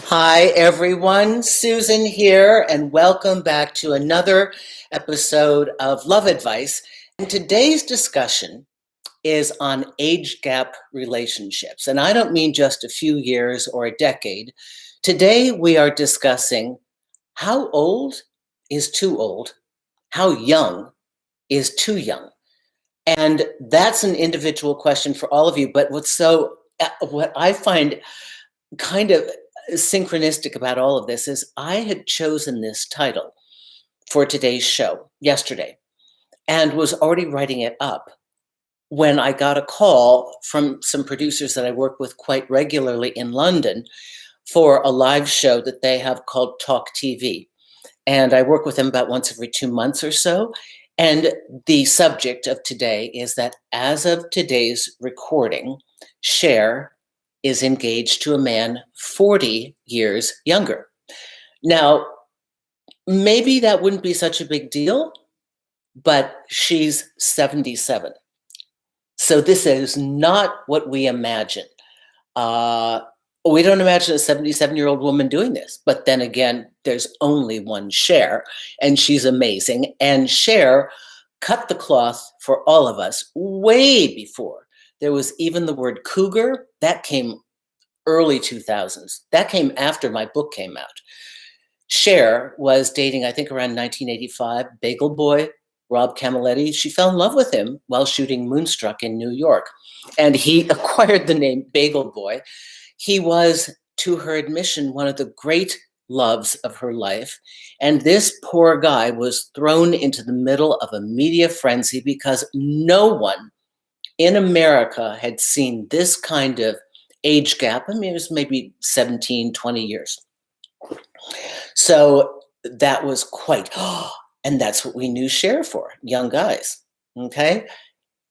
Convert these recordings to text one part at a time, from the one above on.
Hi, everyone. Susan here, and welcome back to another episode of Love Advice. And today's discussion is on age gap relationships. And I don't mean just a few years or a decade. Today, we are discussing how old is too old, how young is too young. And that's an individual question for all of you. But what I find kind of synchronistic about all of this is I had chosen this title for today's show yesterday and was already writing it up when I got a call from some producers that I work with quite regularly in London for a live show that they have called Talk TV. And I work with them about once every 2 months or so. And the subject of today is that as of today's recording, Cher is engaged to a man 40 years younger. Now, maybe that wouldn't be such a big deal, but she's 77. So this is not what we imagine. We don't imagine a 77-year-old woman doing this. But then again, there's only one Cher, and she's amazing. And Cher cut the cloth for all of us way before there was even the word cougar. That came early 2000s. That came after my book came out. Cher was dating, I think around 1985, Bagel Boy, Rob Camilletti. She fell in love with him while shooting Moonstruck in New York. And he acquired the name Bagel Boy. He was, to her admission, one of the great loves of her life. And this poor guy was thrown into the middle of a media frenzy because no one in America had seen this kind of age gap. I mean, it was maybe 17, 20 years. So that was quite, and that's what we knew Cher for, young guys, okay?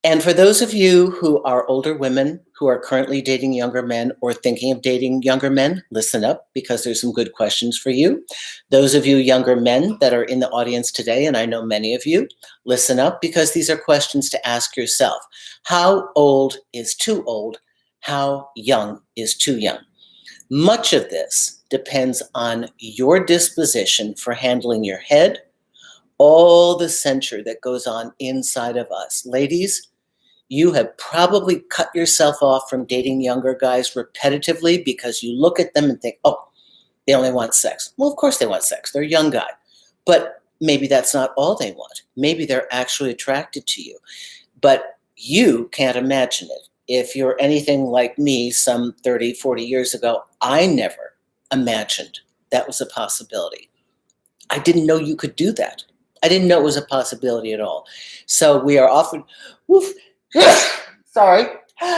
And for those of you who are older women who are currently dating younger men or thinking of dating younger men, listen up because there's some good questions for you. Those of you younger men that are in the audience today, and I know many of you, listen up because these are questions to ask yourself. How old is too old? How young is too young? Much of this depends on your disposition for handling your head, all the censure that goes on inside of us. Ladies, you have probably cut yourself off from dating younger guys repetitively because you look at them and think, oh, they only want sex. Well, of course they want sex. They're a young guy. But maybe that's not all they want. Maybe they're actually attracted to you. But you can't imagine it. If you're anything like me some 30, 40 years ago, I never imagined that was a possibility. I didn't know you could do that. I didn't know it was a possibility at all. So we are often, woof, sorry, 3,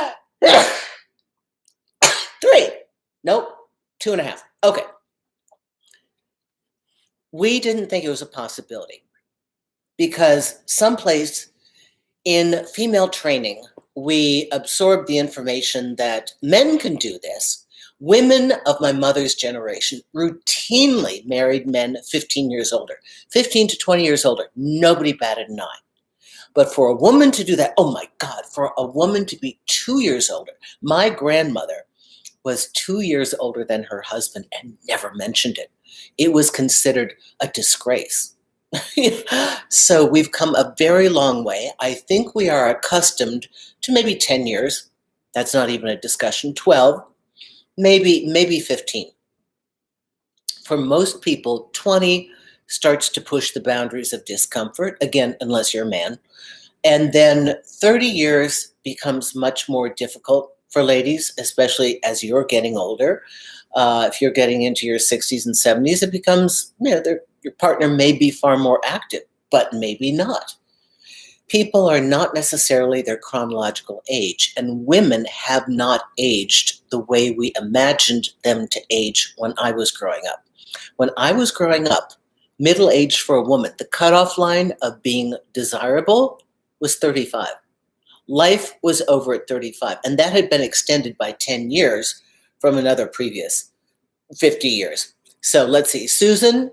nope, 2.5. Okay. We didn't think it was a possibility because someplace in female training, we absorbed the information that men can do this. Women of my mother's generation routinely married men 15 years older, 15 to 20 years older. Nobody batted an eye. But for a woman to do that, oh my God, for a woman to be 2 years older. My grandmother was 2 years older than her husband and never mentioned it. It was considered a disgrace. So we've come a very long way. I think we are accustomed to maybe 10 years. That's not even a discussion. 12, maybe 15. For most people, 20 starts to push the boundaries of discomfort, again, unless you're a man. And then 30 years becomes much more difficult for ladies, especially as you're getting older. If you're getting into your 60s and 70s, it becomes, your partner may be far more active, but maybe not. People are not necessarily their chronological age, and women have not aged the way we imagined them to age when I was growing up. When I was growing up, middle age for a woman, the cutoff line of being desirable was 35. Life was over at 35, and that had been extended by 10 years from another previous 50 years. So let's see. Susan,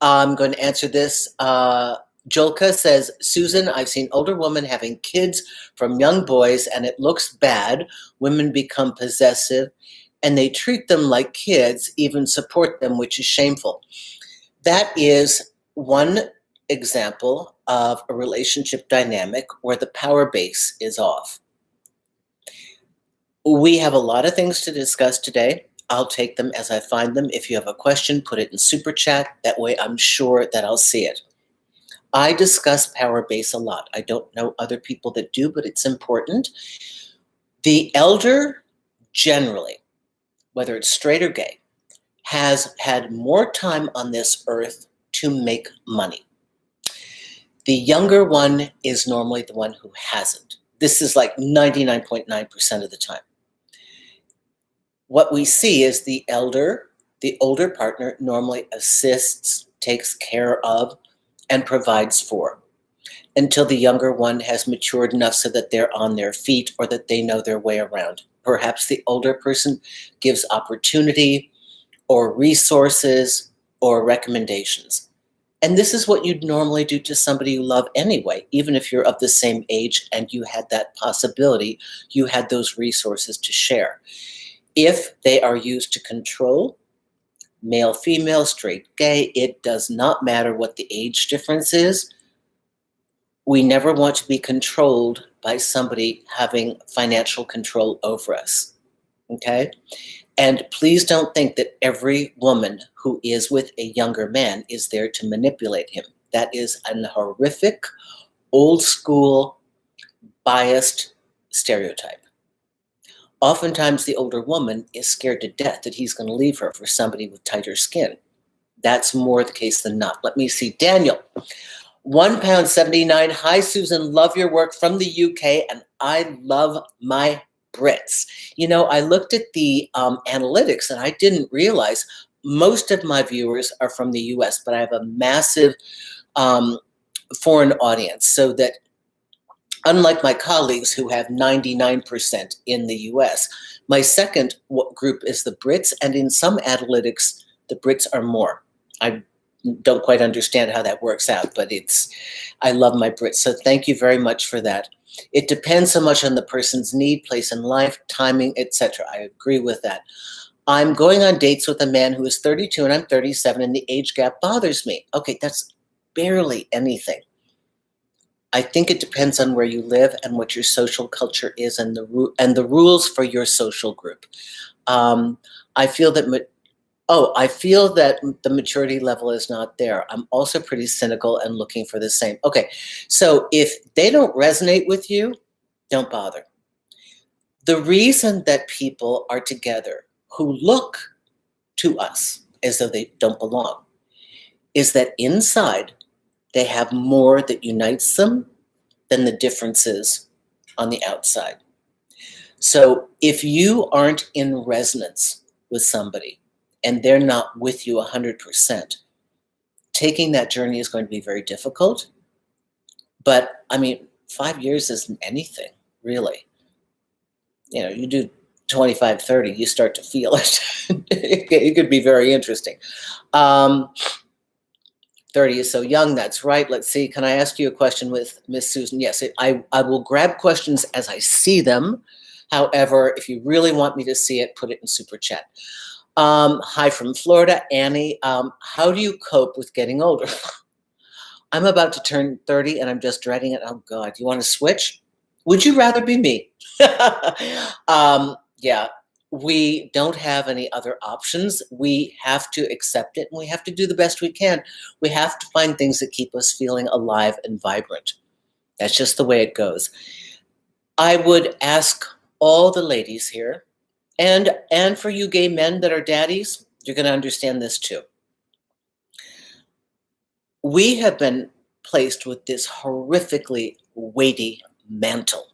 I'm going to answer this. Jolka says, Susan, I've seen older women having kids from young boys, and it looks bad. Women become possessive. and they treat them like kids, even support them, which is shameful. That is one example of a relationship dynamic where the power base is off. We have a lot of things to discuss today. I'll take them as I find them. If you have a question, put it in super chat. That way I'm sure that I'll see it. I discuss power base a lot. I don't know other people that do, but it's important. The elder generally, whether it's straight or gay, has had more time on this earth to make money. The younger one is normally the one who hasn't. This is like 99.9% of the time. What we see is the older partner normally assists, takes care of, and provides for until the younger one has matured enough so that they're on their feet or that they know their way around. Perhaps the older person gives opportunity or resources or recommendations. And this is what you'd normally do to somebody you love anyway, even if you're of the same age and you had that possibility, you had those resources to share. If they are used to control, male, female, straight, gay, it does not matter what the age difference is. We never want to be controlled by somebody having financial control over us, okay? And please don't think that every woman who is with a younger man is there to manipulate him. That is an horrific, old school, biased stereotype. Oftentimes the older woman is scared to death that he's going to leave her for somebody with tighter skin. That's more the case than not. Let me see. Daniel, £1.79. Hi, Susan. Love your work from the UK, and I love my Brits. You know, I looked at the analytics, and I didn't realize most of my viewers are from the US, but I have a massive foreign audience, so that unlike my colleagues who have 99% in the US, my second group is the Brits, and in some analytics, the Brits are more. I don't quite understand how that works out, but I love my Brits. So thank you very much for that. It depends so much on the person's need, place in life, timing, etc. I agree with that. I'm going on dates with a man who is 32 and I'm 37, and the age gap bothers me. Okay, that's barely anything. I think it depends on where you live and what your social culture is and the rules for your social group. I feel that the maturity level is not there. I'm also pretty cynical and looking for the same. Okay, so if they don't resonate with you, don't bother. The reason that people are together who look to us as though they don't belong is that inside they have more that unites them than the differences on the outside. So if you aren't in resonance with somebody and they're not with you 100%, taking that journey is going to be very difficult. But I mean, 5 years isn't anything, really. You know, you do 25, 30, you start to feel it. It could be very interesting. 30 is so young, that's right. Let's see, can I ask you a question with Miss Susan? Yes, I will grab questions as I see them. However, if you really want me to see it, put it in super chat. Hi from Florida, Annie. How do you cope with getting older? I'm about to turn 30 and I'm just dreading it. Oh God, you want to switch? Would you rather be me? Yeah, we don't have any other options. We have to accept it and we have to do the best we can. We have to find things that keep us feeling alive and vibrant. That's just the way it goes. I would ask all the ladies here, and for you gay men that are daddies, you're going to understand this too. We have been placed with this horrifically weighty mantle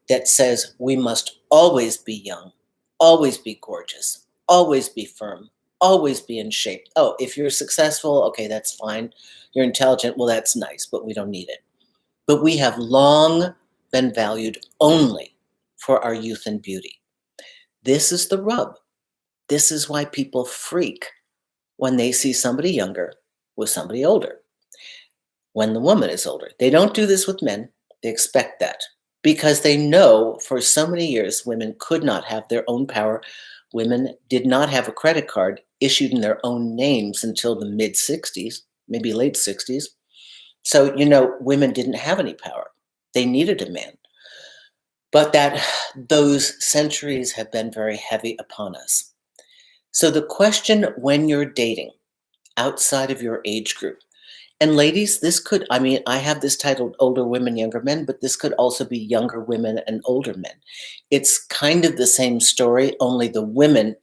that says we must always be young, always be gorgeous, always be firm, always be in shape. Oh, if you're successful, okay, that's fine. You're intelligent, well, that's nice, but we don't need it. But we have long been valued only for our youth and beauty. This is the rub. This is why people freak when they see somebody younger with somebody older. When the woman is older, they don't do this with men. They expect that because they know for so many years women could not have their own power Women did not have a credit card issued in their own names until the mid 60s, maybe late 60s. So, women didn't have any power. They needed a man. But those centuries have been very heavy upon us. So the question when you're dating outside of your age group, and ladies, I have this titled Older Women, Younger Men, but this could also be younger women and older men. It's kind of the same story, only the women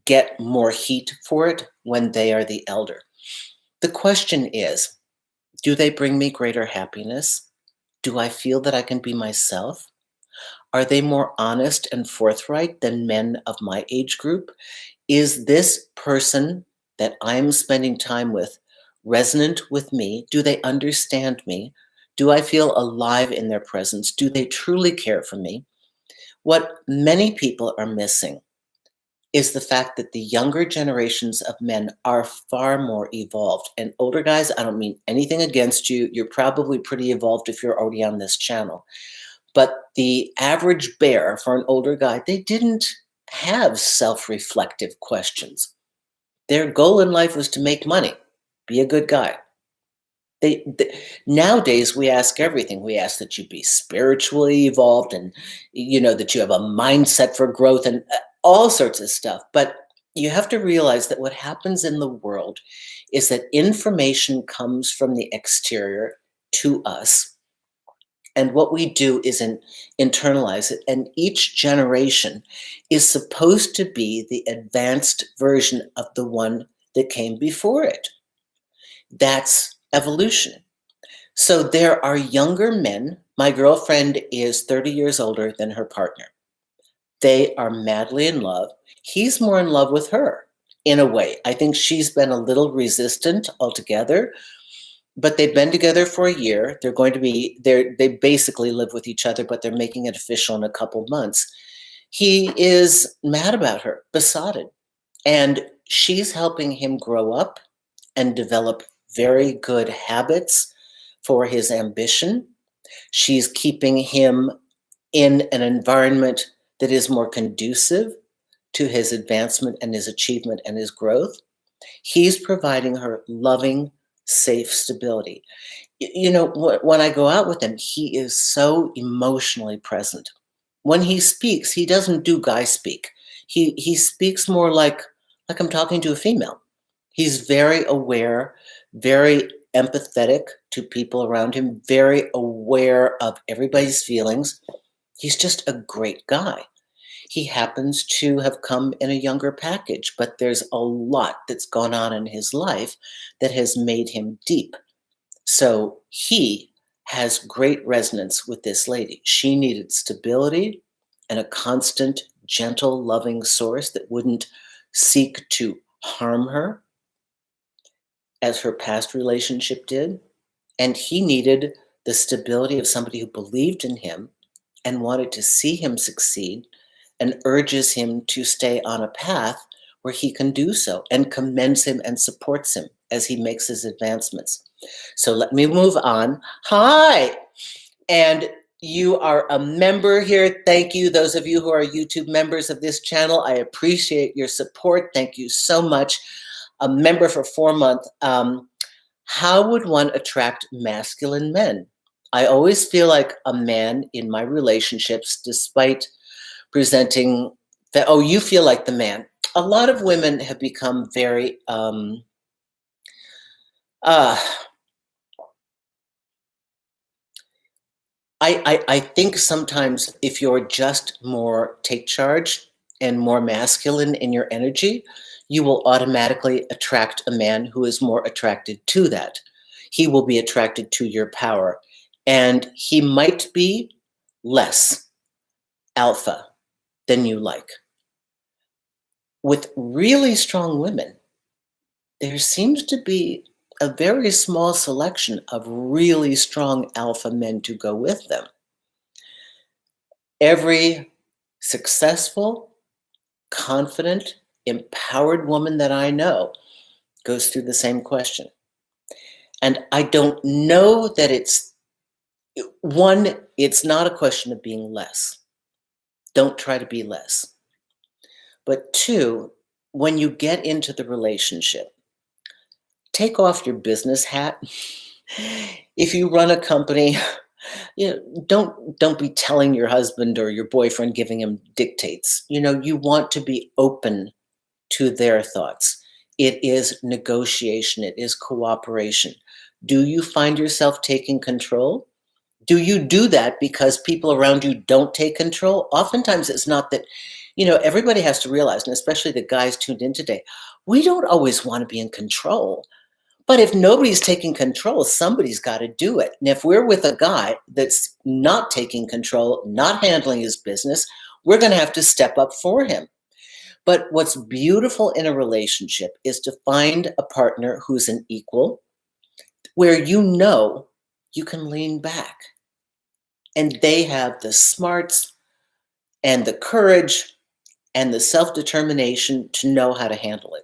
get more heat for it when they are the elder. The question is, do they bring me greater happiness? Do I feel that I can be myself? Are they more honest and forthright than men of my age group? Is this person that I'm spending time with resonant with me? Do they understand me? Do I feel alive in their presence? Do they truly care for me? What many people are missing is the fact that the younger generations of men are far more evolved. And older guys, I don't mean anything against you. You're probably pretty evolved if you're already on this channel. But the average bear for an older guy, they didn't have self-reflective questions. Their goal in life was to make money, be a good guy. Nowadays, we ask everything. We ask that you be spiritually evolved and, that you have a mindset for growth and all sorts of stuff. But you have to realize that what happens in the world is that information comes from the exterior to us. And what we do is internalize it. And each generation is supposed to be the advanced version of the one that came before it. That's evolution. So there are younger men. My girlfriend is 30 years older than her partner. They are madly in love. He's more in love with her in a way. I think she's been a little resistant altogether. But they've been together for a year. They basically live with each other, but they're making it official in a couple months. He is mad about her, besotted. And she's helping him grow up and develop very good habits for his ambition. She's keeping him in an environment that is more conducive to his advancement and his achievement and his growth. He's providing her loving, safe stability. When I go out with him, he is so emotionally present. When he speaks, he doesn't do guy speak. He speaks more like I'm talking to a female. He's very aware, very empathetic to people around him, very aware of everybody's feelings. He's just a great guy. He happens to have come in a younger package, but there's a lot that's gone on in his life that has made him deep. So he has great resonance with this lady. She needed stability and a constant, gentle, loving source that wouldn't seek to harm her as her past relationship did. And he needed the stability of somebody who believed in him and wanted to see him succeed and urges him to stay on a path where he can do so and commends him and supports him as he makes his advancements. So let me move on. Hi, and you are a member here. Thank you. Those of you who are YouTube members of this channel, I appreciate your support. Thank you so much. A member for 4 months. How would one attract masculine men? I always feel like a man in my relationships, despite presenting that, oh, you feel like the man. A lot of women have become very, I think sometimes if you're just more take charge and more masculine in your energy, you will automatically attract a man who is more attracted to that. He will be attracted to your power, and he might be less alpha than you like. With really strong women, there seems to be a very small selection of really strong alpha men to go with them. Every successful, confident, empowered woman that I know goes through the same question. And I don't know that it's not a question of being less. Don't try to be less. But two, when you get into the relationship, take off your business hat. If you run a company, don't be telling your husband or your boyfriend, giving him dictates. You want to be open to their thoughts. It is negotiation, it is cooperation. Do you find yourself taking control? Do you do that because people around you don't take control? Oftentimes it's not that, everybody has to realize, and especially the guys tuned in today, we don't always want to be in control. But if nobody's taking control, somebody's got to do it. And if we're with a guy that's not taking control, not handling his business, we're going to have to step up for him. But what's beautiful in a relationship is to find a partner who's an equal, where you can lean back. And they have the smarts and the courage and the self-determination to know how to handle it.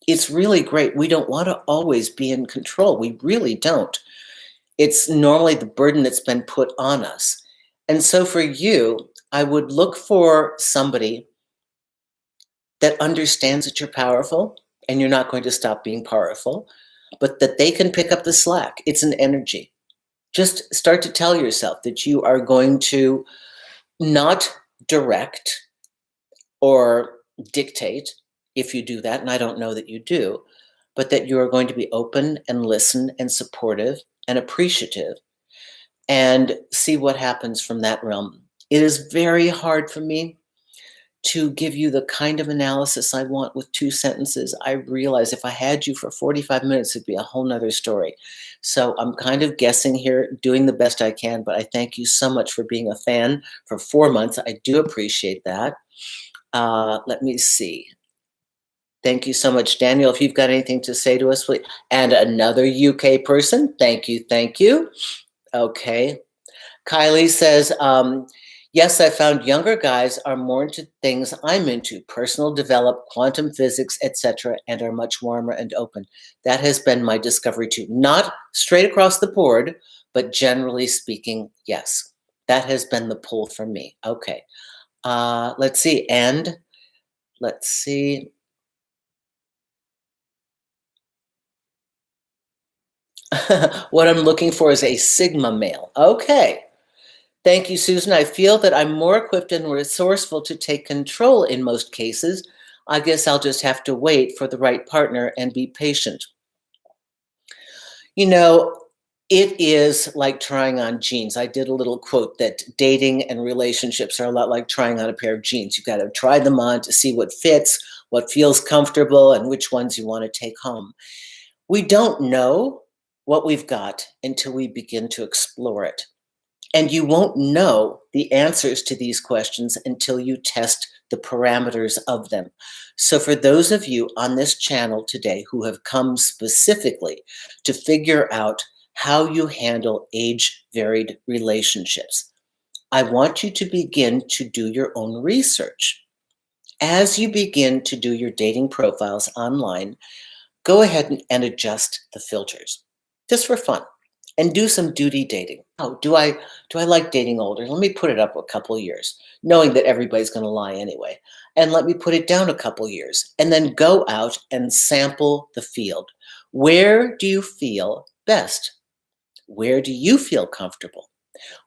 It's really great. We don't want to always be in control. We really don't. It's normally the burden that's been put on us. And so for you, I would look for somebody that understands that you're powerful and you're not going to stop being powerful, but that they can pick up the slack. It's an energy. Just start to tell yourself that you are going to not direct or dictate if you do that, and I don't know that you do, but that you are going to be open and listen and supportive and appreciative and see what happens from that realm. It is very hard for me to give you the kind of analysis I want with 2 sentences. I realize if I had you for 45 minutes, it'd be a whole nother story. So I'm kind of guessing here, doing the best I can, but I thank you so much for being a fan for 4 months. I do appreciate that. Let me see. Thank you so much, Daniel. If you've got anything to say to us, please. And another UK person, thank you, thank you. Okay. Kylie says, yes, I found younger guys are more into things I'm into, personal develop, quantum physics, etc., and are much warmer and open. That has been my discovery too. Not straight across the board, but generally speaking, yes. That has been the pull for me. Okay. Let's see. And let's see. What I'm looking for is a Sigma male. Okay. Thank you, Susan. I feel that I'm more equipped and resourceful to take control in most cases. I guess I'll just have to wait for the right partner and be patient. It is like trying on jeans. I did a little quote that dating and relationships are a lot like trying on a pair of jeans. You've got to try them on to see what fits, what feels comfortable, and which ones you want to take home. We don't know what we've got until we begin to explore it. And you won't know the answers to these questions until you test the parameters of them. So for those of you on this channel today who have come specifically to figure out how you handle age-varied relationships, I want you to begin to do your own research. As you begin to do your dating profiles online, go ahead and adjust the filters, just for fun, and do some duty dating. Oh, do I like dating older? Let me put it up a couple of years, knowing that everybody's going to lie anyway. And let me put it down a couple of years, and then go out and sample the field. Where do you feel best? Where do you feel comfortable?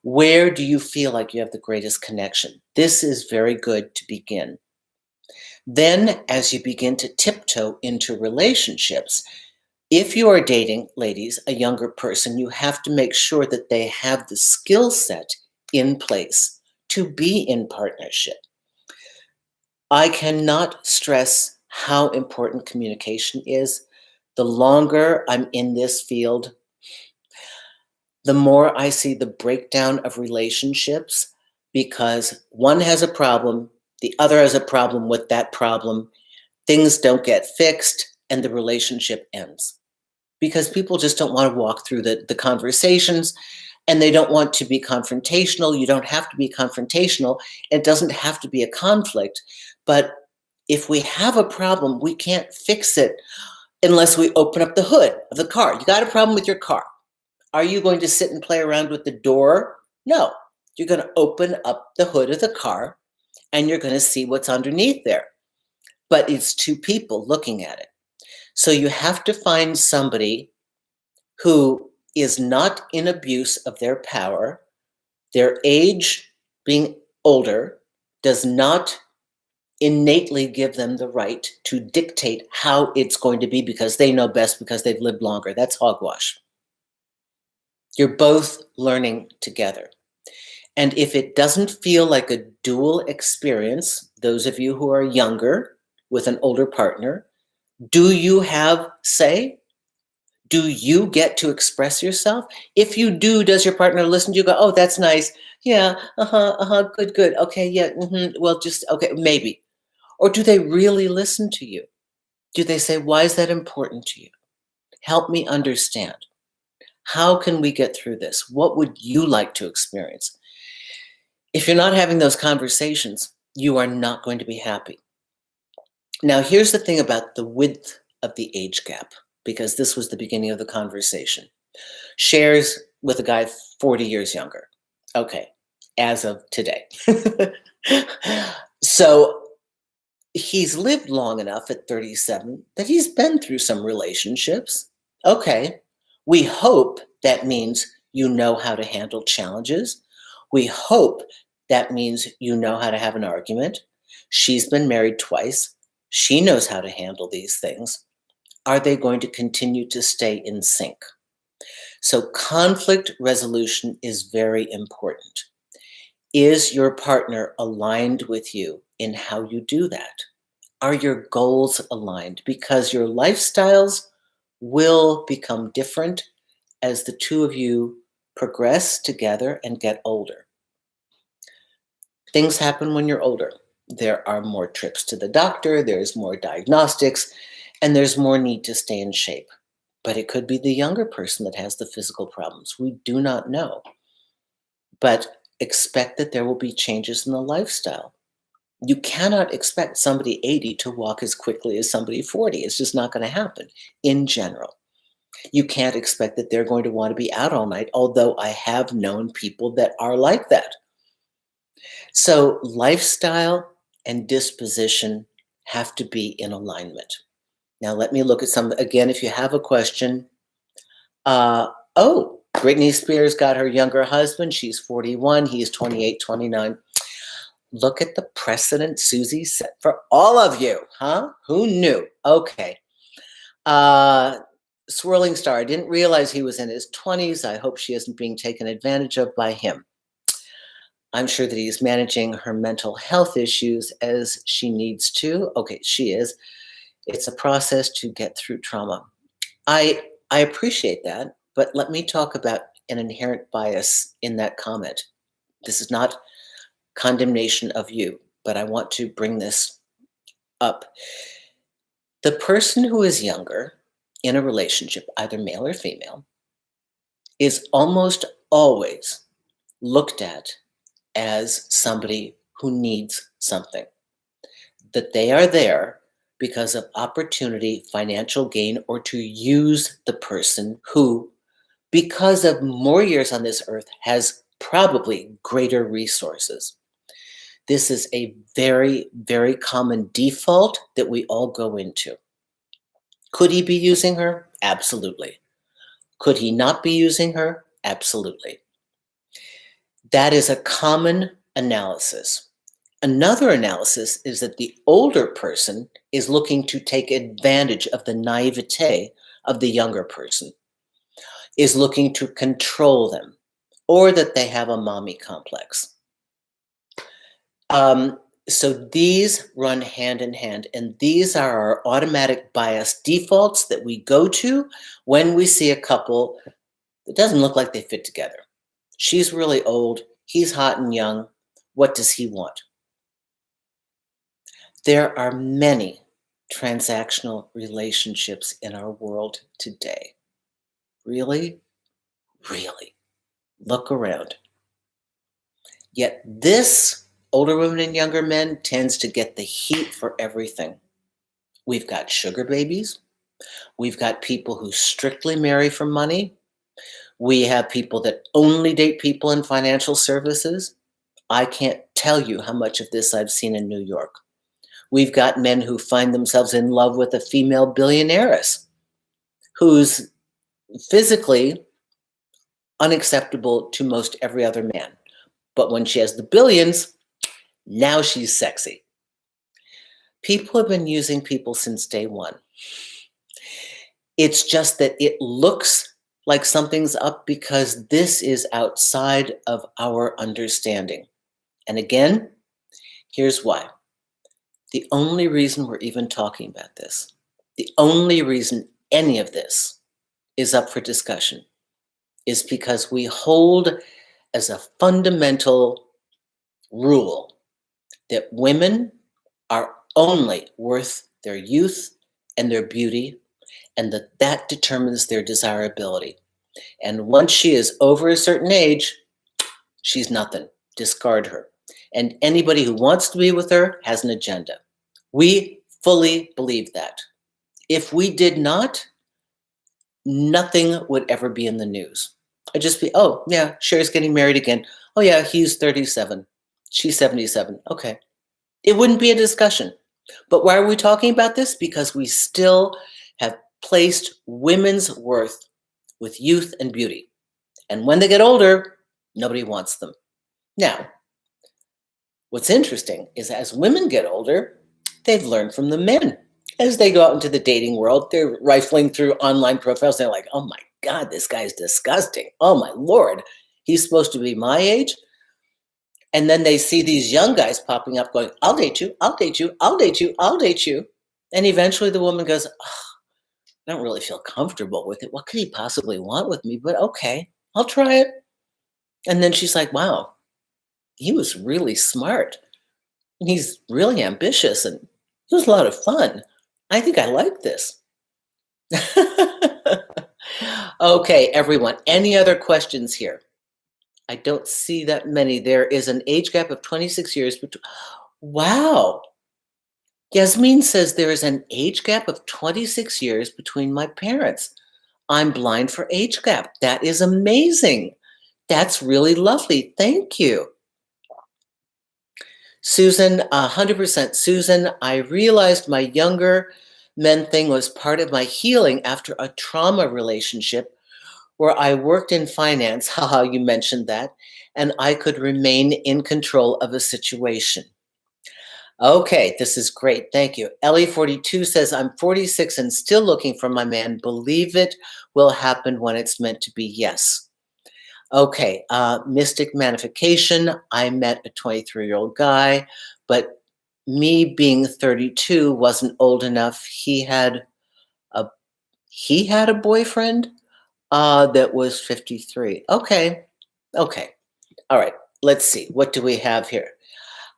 Where do you feel like you have the greatest connection? This is very good to begin. Then, as you begin to tiptoe into relationships, if you are dating, ladies, a younger person, you have to make sure that they have the skill set in place to be in partnership. I cannot stress how important communication is. The longer I'm in this field, the more I see the breakdown of relationships because one has a problem, the other has a problem with that problem, things don't get fixed, and the relationship ends. Because people just don't want to walk through the conversations and they don't want to be confrontational. You don't have to be confrontational. It doesn't have to be a conflict. But if we have a problem, we can't fix it unless we open up the hood of the car. You got a problem with your car. Are you going to sit and play around with the door? No. You're going to open up the hood of the car and you're going to see what's underneath there. but it's two people looking at it. So you have to find somebody who is not in abuse of their power. Their age, being older, does not innately give them the right to dictate how it's going to be because they know best because they've lived longer. That's hogwash. You're both learning together. And if it doesn't feel like a dual experience, those of you who are younger with an older partner, do you have say? Do you get to express yourself? If you do, does your partner listen to you? Go, oh, that's nice. Yeah, good, good. Okay, yeah, well, just, okay, maybe. Or do they really listen to you? Do they say, why is that important to you? Help me understand. How can we get through this? What would you like to experience? If you're not having those conversations, you are not going to be happy. Now, here's the thing about the width of the age gap, because this was the beginning of the conversation. Cher's with a guy 40 years younger. Okay, as of today. So he's lived long enough at 37 that he's been through some relationships. Okay, we hope that means you know how to handle challenges. We hope that means you know how to have an argument. She's been married twice. She knows how to handle these things. Are they going to continue to stay in sync? So conflict resolution is very important. Is your partner aligned with you in how you do that? Are your goals aligned? Because your lifestyles will become different as the two of you progress together and get older. Things happen when you're older. There are more trips to the doctor, there's more diagnostics, and there's more need to stay in shape. But it could be the younger person that has the physical problems. We do not know. But expect that there will be changes in the lifestyle. You cannot expect somebody 80 to walk as quickly as somebody 40. It's just not going to happen in general. You can't expect that they're going to want to be out all night, although I have known people that are like that. So lifestyle and disposition have to be in alignment. Now, let me look at some, again, if you have a question. Britney Spears got her younger husband. She's 41. He's 28, 29. Look at the precedent Susie set for all of you, huh? Who knew? Okay. Swirling Star, I didn't realize he was in his 20s. I hope she isn't being taken advantage of by him. I'm sure that he's managing her mental health issues as she needs to. Okay, she is. It's a process to get through trauma. I appreciate that, but let me talk about an inherent bias in that comment. This is not condemnation of you, but I want to bring this up. The person who is younger in a relationship, either male or female, is almost always looked at as somebody who needs something. That they are there because of opportunity, financial gain, or to use the person who, because of more years on this earth, has probably greater resources. This is a very, very common default that we all go into. Could he be using her? Absolutely. Could he not be using her? Absolutely. That is a common analysis. Another analysis is that the older person is looking to take advantage of the naivete of the younger person, is looking to control them, or that they have a mommy complex. So these run hand in hand, and these are our automatic bias defaults that we go to when we see a couple that doesn't look like they fit together. She's really old, he's hot and young. What does he want? There are many transactional relationships in our world today. Really, really. Look around. Yet this older women and younger men tends to get the heat for everything. We've got sugar babies. We've got people who strictly marry for money. We have people that only date people in financial services. I can't tell you how much of this I've seen in New York. We've got men who find themselves in love with a female billionaireess who's physically unacceptable to most every other man. But when she has the billions, now she's sexy. People have been using people since day one. It's just that it looks like something's up because this is outside of our understanding. And again, here's why. The only reason we're even talking about this, the only reason any of this is up for discussion is because we hold as a fundamental rule that women are only worth their youth and their beauty, and that determines their desirability. And once she is over a certain age, she's nothing. Discard her. And anybody who wants to be with her has an agenda. We fully believe that. If we did not, nothing would ever be in the news. I'd just be, oh, yeah, Cher's getting married again. Oh, yeah, he's 37. She's 77. Okay. It wouldn't be a discussion. But why are we talking about this? Because we still have placed women's worth with youth and beauty. And when they get older, nobody wants them. Now, what's interesting is as women get older, they've learned from the men. As they go out into the dating world, they're rifling through online profiles. They're like, oh my God, this guy's disgusting. Oh my Lord, he's supposed to be my age. And then they see these young guys popping up going, I'll date you, I'll date you, I'll date you, I'll date you. And eventually the woman goes, oh, I don't really feel comfortable with it. What could he possibly want with me? But okay, I'll try it. And then she's like, wow, he was really smart. And he's really ambitious and it was a lot of fun. I think I like this. Okay, everyone, any other questions here? I don't see that many. There is an age gap of 26 years between. Wow. Yasmin says there is an age gap of 26 years between my parents. I'm blind for age gap. That is amazing. That's really lovely. Thank you. Susan, 100%. Susan, I realized my younger men thing was part of my healing after a trauma relationship where I worked in finance. Haha, you mentioned that. And I could remain in control of a situation. Okay, this is great. Thank you. Ellie42 says, I'm 46 and still looking for my man. Believe it will happen when it's meant to be. Yes. Okay, Mystic Manifestation. I met a 23-year-old guy, but me being 32 wasn't old enough. He had a boyfriend that was 53. Okay. All right. Let's see. What do we have here?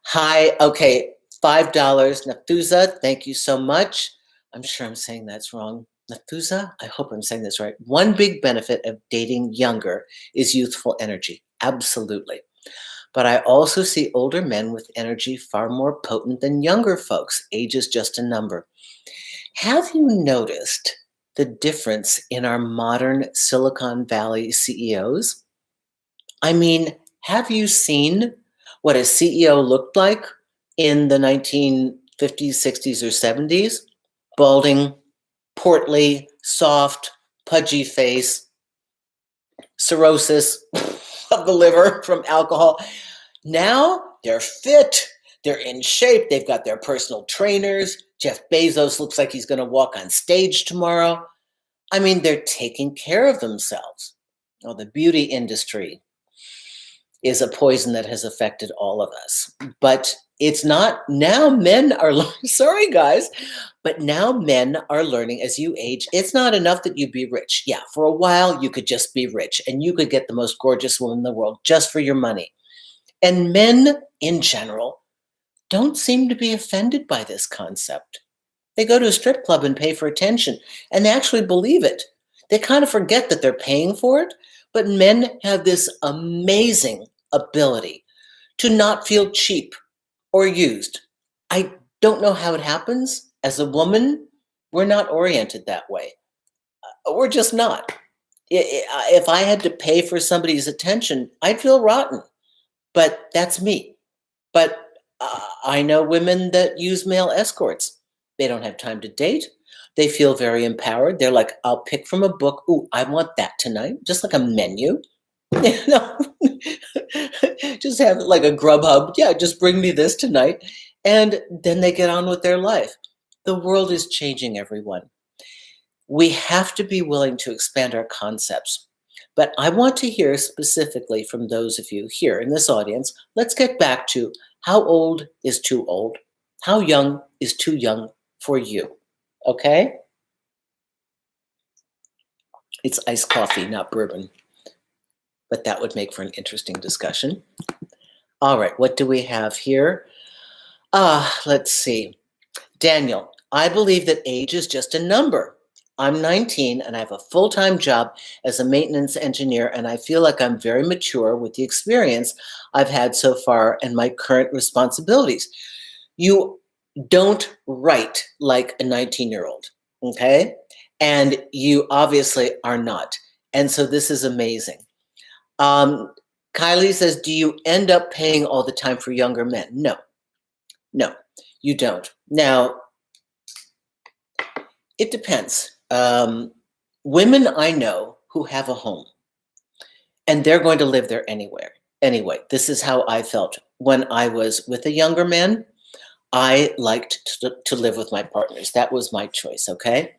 Hi. Okay. $5. Nathuza, thank you so much. I'm sure I'm saying that's wrong. Nathuza, I hope I'm saying this right. One big benefit of dating younger is youthful energy. Absolutely. But I also see older men with energy far more potent than younger folks. Age is just a number. Have you noticed the difference in our modern Silicon Valley CEOs? I mean, have you seen what a CEO looked like in the 1950s, 60s, or 70s? Balding, portly, soft, pudgy face, cirrhosis of the liver from alcohol. Now they're fit, they're in shape, they've got their personal trainers. Jeff Bezos looks like he's going to walk on stage tomorrow. I mean, they're taking care of themselves. Oh, the beauty industry is a poison that has affected all of us. But it's not, now men are, sorry guys, but now men are learning as you age, it's not enough that you be rich. Yeah, for a while you could just be rich and you could get the most gorgeous woman in the world just for your money. And men in general don't seem to be offended by this concept. They go to a strip club and pay for attention and they actually believe it. They kind of forget that they're paying for it, but men have this amazing ability to not feel cheap or used. I don't know how it happens. As a woman, we're not oriented that way. We're just not. If I had to pay for somebody's attention, I'd feel rotten. But that's me. But I know women that use male escorts. They don't have time to date. They feel very empowered. They're like, I'll pick from a book. Ooh, I want that tonight, just like a menu. You know, just have like a Grubhub. Yeah, just bring me this tonight. And then they get on with their life. The world is changing, everyone. We have to be willing to expand our concepts. But I want to hear specifically from those of you here in this audience. Let's get back to how old is too old? How young is too young for you? Okay? It's iced coffee, not bourbon. But that would make for an interesting discussion. All right, what do we have here? Let's see. Daniel, I believe that age is just a number. I'm 19 and I have a full-time job as a maintenance engineer, and I feel like I'm very mature with the experience I've had so far and my current responsibilities. You don't write like a 19-year-old, okay? And you obviously are not. And so this is amazing. Kylie says, do you end up paying all the time for younger men? No, you don't. Now, it depends. Women I know who have a home, and they're going to live there anyway. This is how I felt when I was with a younger man. I liked to live with my partners. That was my choice, okay?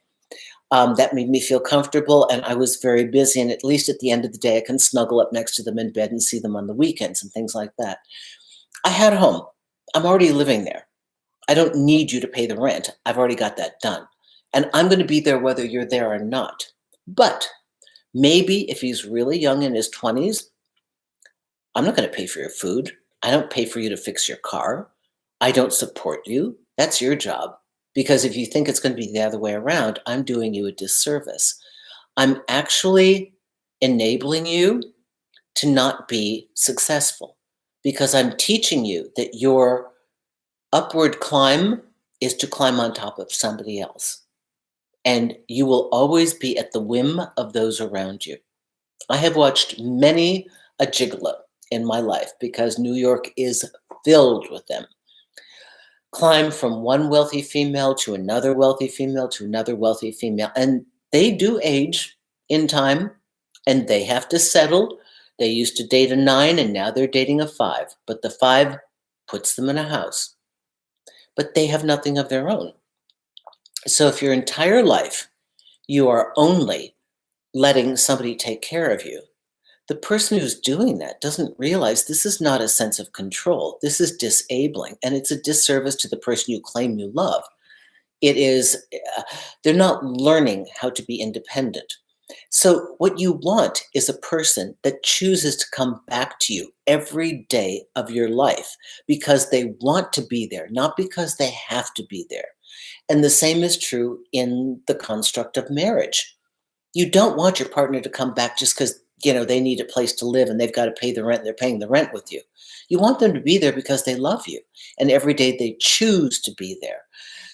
That made me feel comfortable, and I was very busy, and at least at the end of the day, I can snuggle up next to them in bed and see them on the weekends and things like that. I had a home. I'm already living there. I don't need you to pay the rent. I've already got that done. And I'm going to be there whether you're there or not. But maybe if he's really young in his 20s, I'm not going to pay for your food. I don't pay for you to fix your car. I don't support you. That's your job. Because if you think it's going to be the other way around, I'm doing you a disservice. I'm actually enabling you to not be successful because I'm teaching you that your upward climb is to climb on top of somebody else. And you will always be at the whim of those around you. I have watched many a gigolo in my life because New York is filled with them. Climb from one wealthy female to another wealthy female to another wealthy female. And they do age in time, and they have to settle. They used to date a 9 and now they're dating a 5, but the 5 puts them in a house. But they have nothing of their own. So if your entire life you are only letting somebody take care of you, the person who's doing that doesn't realize this is not a sense of control. This is disabling, and it's a disservice to the person you claim you love. It is, they're not learning how to be independent. So what you want is a person that chooses to come back to you every day of your life because they want to be there, not because they have to be there. And the same is true in the construct of marriage. You don't want your partner to come back just because they need a place to live and they've got to pay the rent and they're paying the rent with you. You want them to be there because they love you and every day they choose to be there.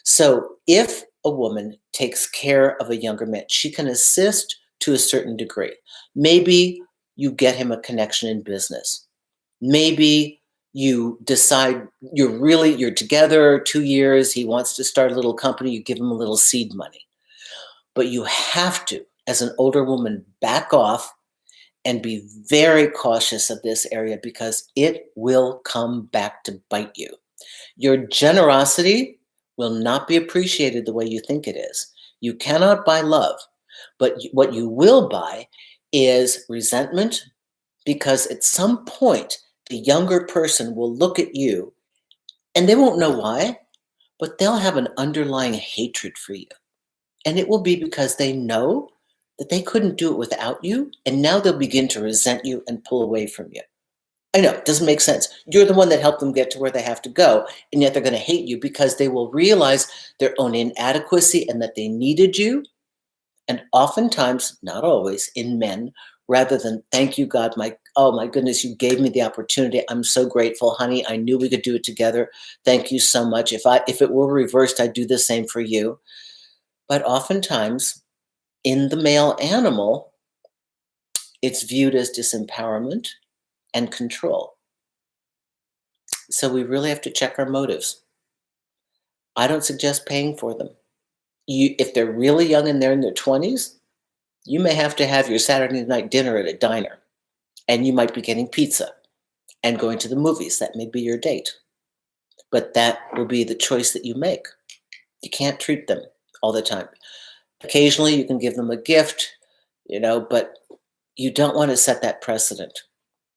So if a woman takes care of a younger man, she can assist to a certain degree. Maybe you get him a connection in business. Maybe you decide you're together 2 years, he wants to start a little company, you give him a little seed money. But you have to, as an older woman, back off and be very cautious of this area because it will come back to bite you. Your generosity will not be appreciated the way you think it is. You cannot buy love, but what you will buy is resentment because at some point, the younger person will look at you and they won't know why, but they'll have an underlying hatred for you. And it will be because they know that they couldn't do it without you, and now they'll begin to resent you and pull away from you. I know, it doesn't make sense. You're the one that helped them get to where they have to go, and yet they're going to hate you because they will realize their own inadequacy and that they needed you. And oftentimes, not always, in men, rather than thank you, God, oh my goodness, you gave me the opportunity. I'm so grateful, honey. I knew we could do it together. Thank you so much. If it were reversed, I'd do the same for you. But oftentimes, in the male animal, it's viewed as disempowerment and control. So we really have to check our motives. I don't suggest paying for them. If they're really young and they're in their 20s, you may have to have your Saturday night dinner at a diner, and you might be getting pizza and going to the movies. That may be your date, but that will be the choice that you make. You can't treat them all the time. Occasionally, you can give them a gift, but you don't want to set that precedent.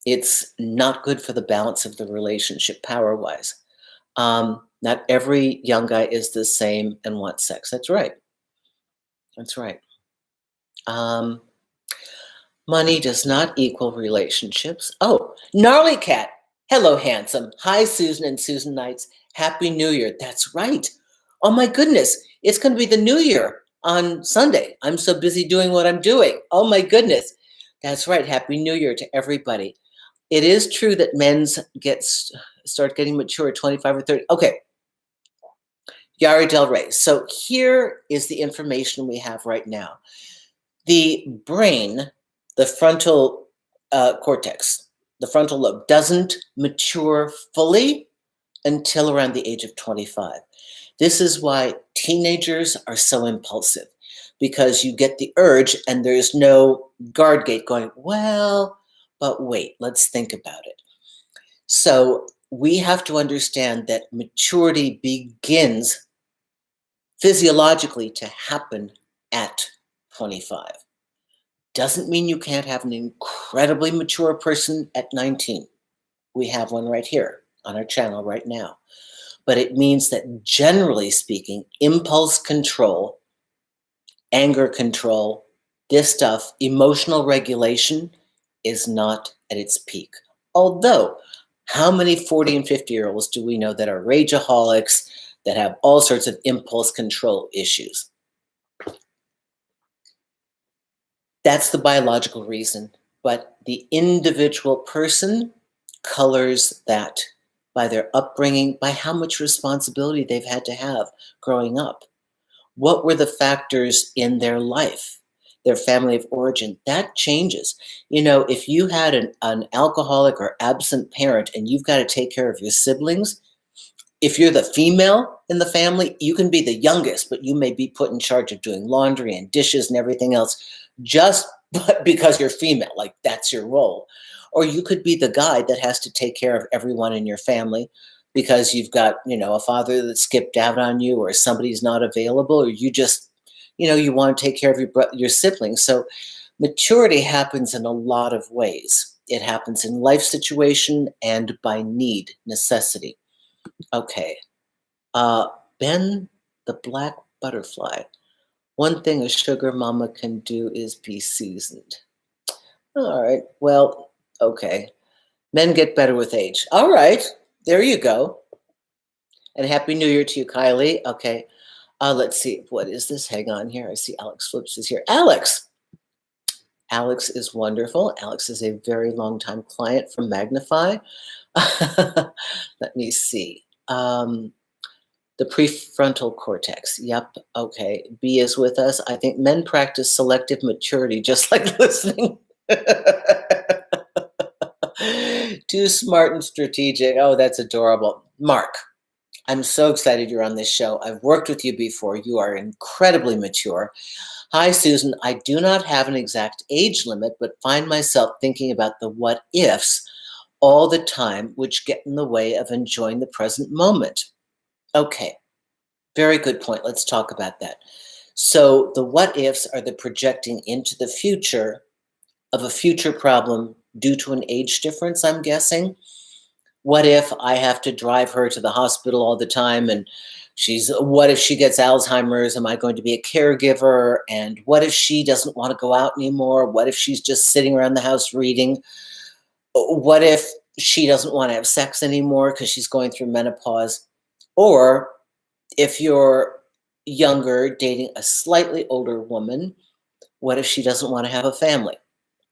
It's not good for the balance of the relationship, power-wise. Not every young guy is the same and wants sex. That's right. That's right. Um, Money does not equal relationships. Oh, Gnarly Cat. Hello, handsome. Hi, Susan and Susan Knights. Happy New Year. That's right. Oh, my goodness. It's going to be the New Year on Sunday. I'm so busy doing what I'm doing. Oh, my goodness. That's right. Happy New Year to everybody. It is true that men's start getting mature at 25 or 30. Okay. Yari Del Rey. So here is the information we have right now. The brain, the frontal cortex, the frontal lobe, doesn't mature fully until around the age of 25. This is why teenagers are so impulsive, because you get the urge and there's no guard gate going, well, but wait, let's think about it. So we have to understand that maturity begins physiologically to happen at 25. Doesn't mean you can't have an incredibly mature person at 19. We have one right here on our channel right now. But it means that generally speaking, impulse control, anger control, this stuff, emotional regulation is not at its peak. Although, how many 40 and 50-year-olds do we know that are rageaholics, that have all sorts of impulse control issues? That's the biological reason, but the individual person colors that by their upbringing, by how much responsibility they've had to have growing up. What were the factors in their life, their family of origin? That changes. If you had an alcoholic or absent parent and you've got to take care of your siblings, if you're the female in the family, you can be the youngest, but you may be put in charge of doing laundry and dishes and everything else just because you're female, like that's your role. Or you could be the guy that has to take care of everyone in your family because you've got, a father that skipped out on you, or somebody's not available, or you just, you want to take care of your siblings. So maturity happens in a lot of ways. It happens in life situation and by need, necessity. Okay. Ben the Black Butterfly. One thing a sugar mama can do is be seasoned. All right. Well, okay. Men get better with age. All right. There you go. And Happy New Year to you, Kylie. Okay. Let's see. What is this? Hang on here. I see Alex Flips is here. Alex. Alex is wonderful. Alex is a very long time client from Magnify. Let me see. The prefrontal cortex. Yep. Okay. B is with us. I think men practice selective maturity, just like listening. Too smart and strategic. Oh, that's adorable. Mark, I'm so excited you're on this show. I've worked with you before. You are incredibly mature. Hi, Susan. I do not have an exact age limit, but find myself thinking about the what ifs all the time, which get in the way of enjoying the present moment. Okay, very good point. Let's talk about that. So the what ifs are the projecting into the future of a future problem due to an age difference, I'm guessing. What if I have to drive her to the hospital all the time, and what if she gets Alzheimer's? Am I going to be a caregiver? And what if she doesn't want to go out anymore? What if she's just sitting around the house reading? What if she doesn't want to have sex anymore because she's going through menopause? Or if you're younger, dating a slightly older woman, what if she doesn't want to have a family?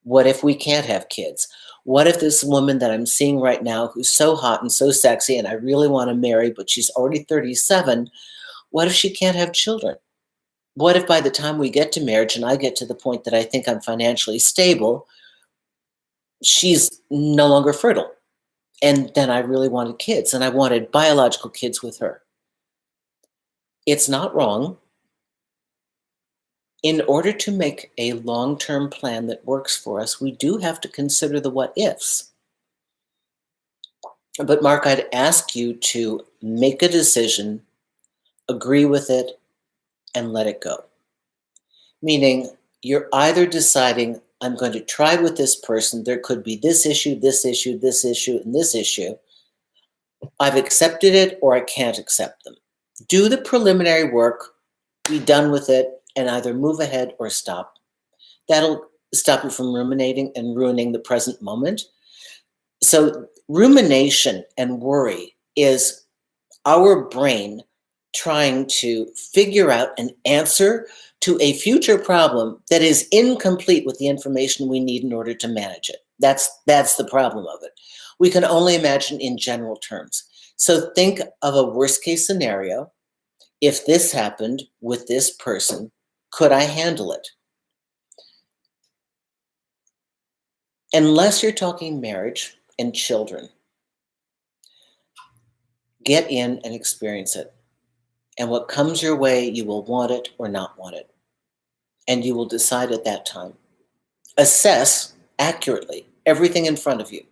What if we can't have kids? What if this woman that I'm seeing right now, who's so hot and so sexy, and I really want to marry, but she's already 37, what if she can't have children? What if by the time we get to marriage and I get to the point that I think I'm financially stable, she's no longer fertile? And then I really wanted kids, and I wanted biological kids with her. It's not wrong. In order to make a long-term plan that works for us, we do have to consider the what ifs. But Mark, I'd ask you to make a decision, agree with it, and let it go. Meaning, you're either deciding, I'm going to try with this person. There could be this issue, this issue, this issue, and this issue. I've accepted it, or I can't accept them. Do the preliminary work, be done with it, and either move ahead or stop. That'll stop you from ruminating and ruining the present moment. So rumination and worry is our brain trying to figure out an answer to a future problem that is incomplete with the information we need in order to manage it. That's the problem of it. We can only imagine in general terms. So think of a worst case scenario. If this happened with this person, could I handle it? Unless you're talking marriage and children, get in and experience it. And what comes your way, you will want it or not want it. And you will decide at that time. Assess accurately everything in front of you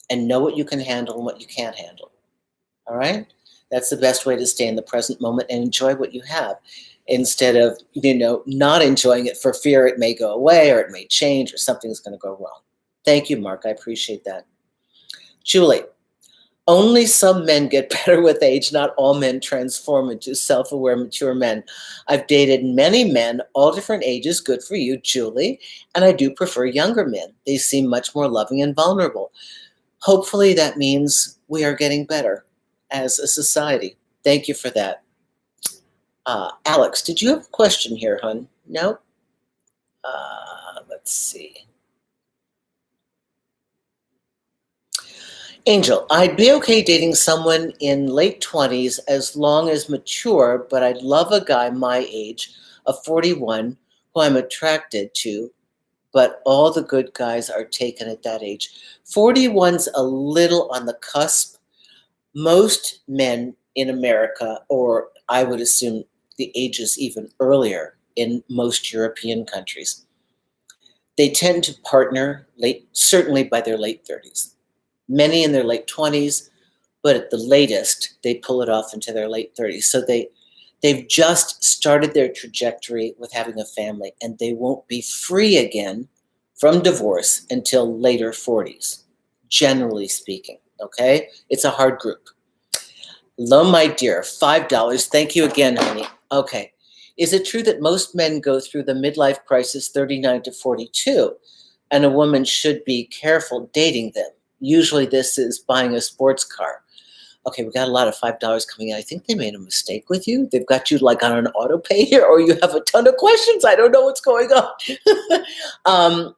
and know what you can handle and what you can't handle. All right? That's the best way to stay in the present moment and enjoy what you have instead of, not enjoying it for fear it may go away or it may change or something's going to go wrong. Thank you, Mark. I appreciate that. Julie, only some men get better with age. Not all men transform into self-aware, mature men. I've dated many men, all different ages. Good for you, Julie. And I do prefer younger men. They seem much more loving and vulnerable. Hopefully that means we are getting better as a society. Thank you for that. Alex, did you have a question here, hon? No? Let's see. Angel, I'd be okay dating someone in late 20s as long as mature, but I'd love a guy my age, of 41, who I'm attracted to, but all the good guys are taken at that age. 41's a little on the cusp. Most men in America, or I would assume the ages even earlier in most European countries, they tend to partner certainly by their late 30s. Many in their late 20s, but at the latest, they pull it off into their late 30s. So they've just started their trajectory with having a family, and they won't be free again from divorce until later 40s, generally speaking, okay? It's a hard group. Hello, my dear, $5. Thank you again, honey. Okay. Is it true that most men go through the midlife crisis 39 to 42, and a woman should be careful dating them? Usually this is buying a sports car. Okay, we got a lot of $5 coming in. I think they made a mistake with you. They've got you like on an auto pay here, or you have a ton of questions. I don't know what's going on.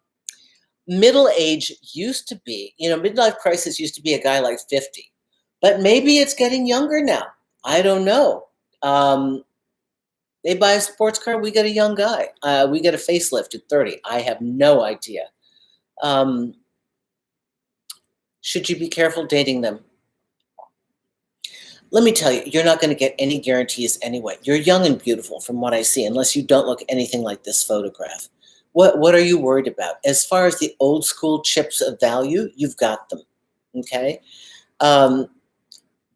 Middle age used to be, midlife crisis used to be a guy like 50, but maybe it's getting younger now. I don't know. They buy a sports car, we get a young guy. We get a facelift at 30. I have no idea. Should you be careful dating them? Let me tell you, you're not going to get any guarantees anyway. You're young and beautiful from what I see, unless you don't look anything like this photograph. What are you worried about? As far as the old school chips of value, you've got them, okay?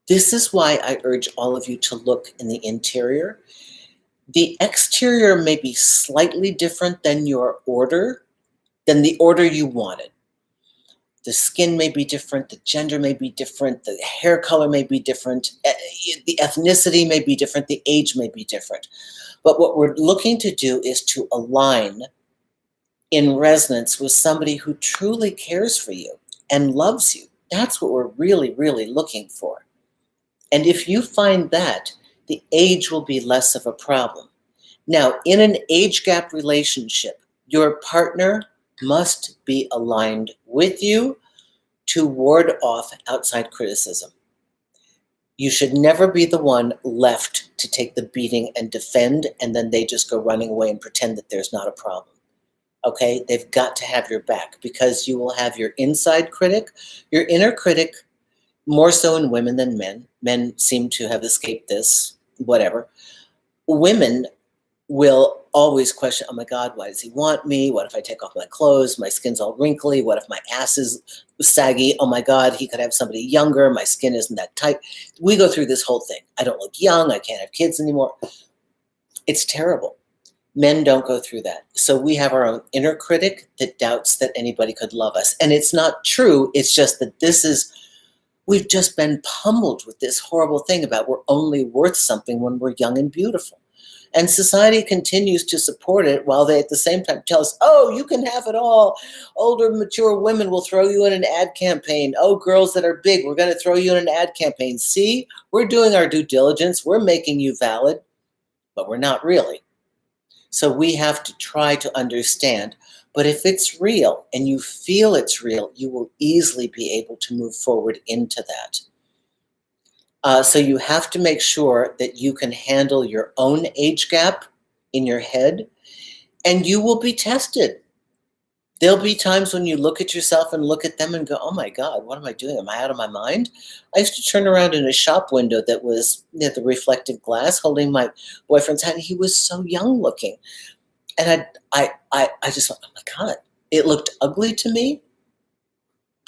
This is why I urge all of you to look in the interior. The exterior may be slightly different than the order you wanted. The skin may be different, the gender may be different, the hair color may be different, the ethnicity may be different, the age may be different. But what we're looking to do is to align in resonance with somebody who truly cares for you and loves you. That's what we're really, really looking for. And if you find that, the age will be less of a problem. Now, in an age gap relationship, your partner must be aligned with you to ward off outside criticism. You should never be the one left to take the beating and defend, and then they just go running away and pretend that there's not a problem. Okay? They've got to have your back, because you will have your inside critic, your inner critic, more so in women than men. Men seem to have escaped this, whatever. Women will always question, oh my God, why does he want me? What if I take off my clothes? My skin's all wrinkly. What if my ass is saggy? Oh my God, he could have somebody younger. My skin isn't that tight. We go through this whole thing. I don't look young. I can't have kids anymore. It's terrible. Men don't go through that. So we have our own inner critic that doubts that anybody could love us. And it's not true. It's just that we've just been pummeled with this horrible thing about we're only worth something when we're young and beautiful. And society continues to support it while they at the same time tell us, oh, you can have it all. Older, mature women will throw you in an ad campaign. Oh, girls that are big, we're going to throw you in an ad campaign. See, we're doing our due diligence. We're making you valid, but we're not really. So we have to try to understand. But if it's real and you feel it's real, you will easily be able to move forward into that. So you have to make sure that you can handle your own age gap in your head, and you will be tested. There'll be times when you look at yourself and look at them and go, oh my God, what am I doing? Am I out of my mind? I used to turn around in a shop window that was near the reflective glass holding my boyfriend's hand. He was so young looking. And I just thought, oh my God, it looked ugly to me,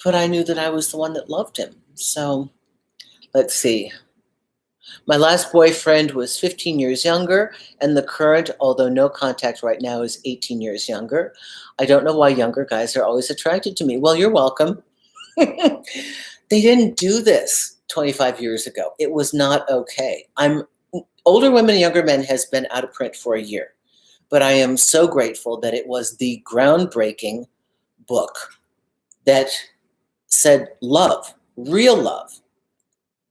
but I knew that I was the one that loved him. So let's see. My last boyfriend was 15 years younger, and the current, although no contact right now, is 18 years younger. I don't know why younger guys are always attracted to me. Well, you're welcome. They didn't do this 25 years ago. It was not okay. Older women and younger men has been out of print for a year, but I am so grateful that it was the groundbreaking book that said love, real love.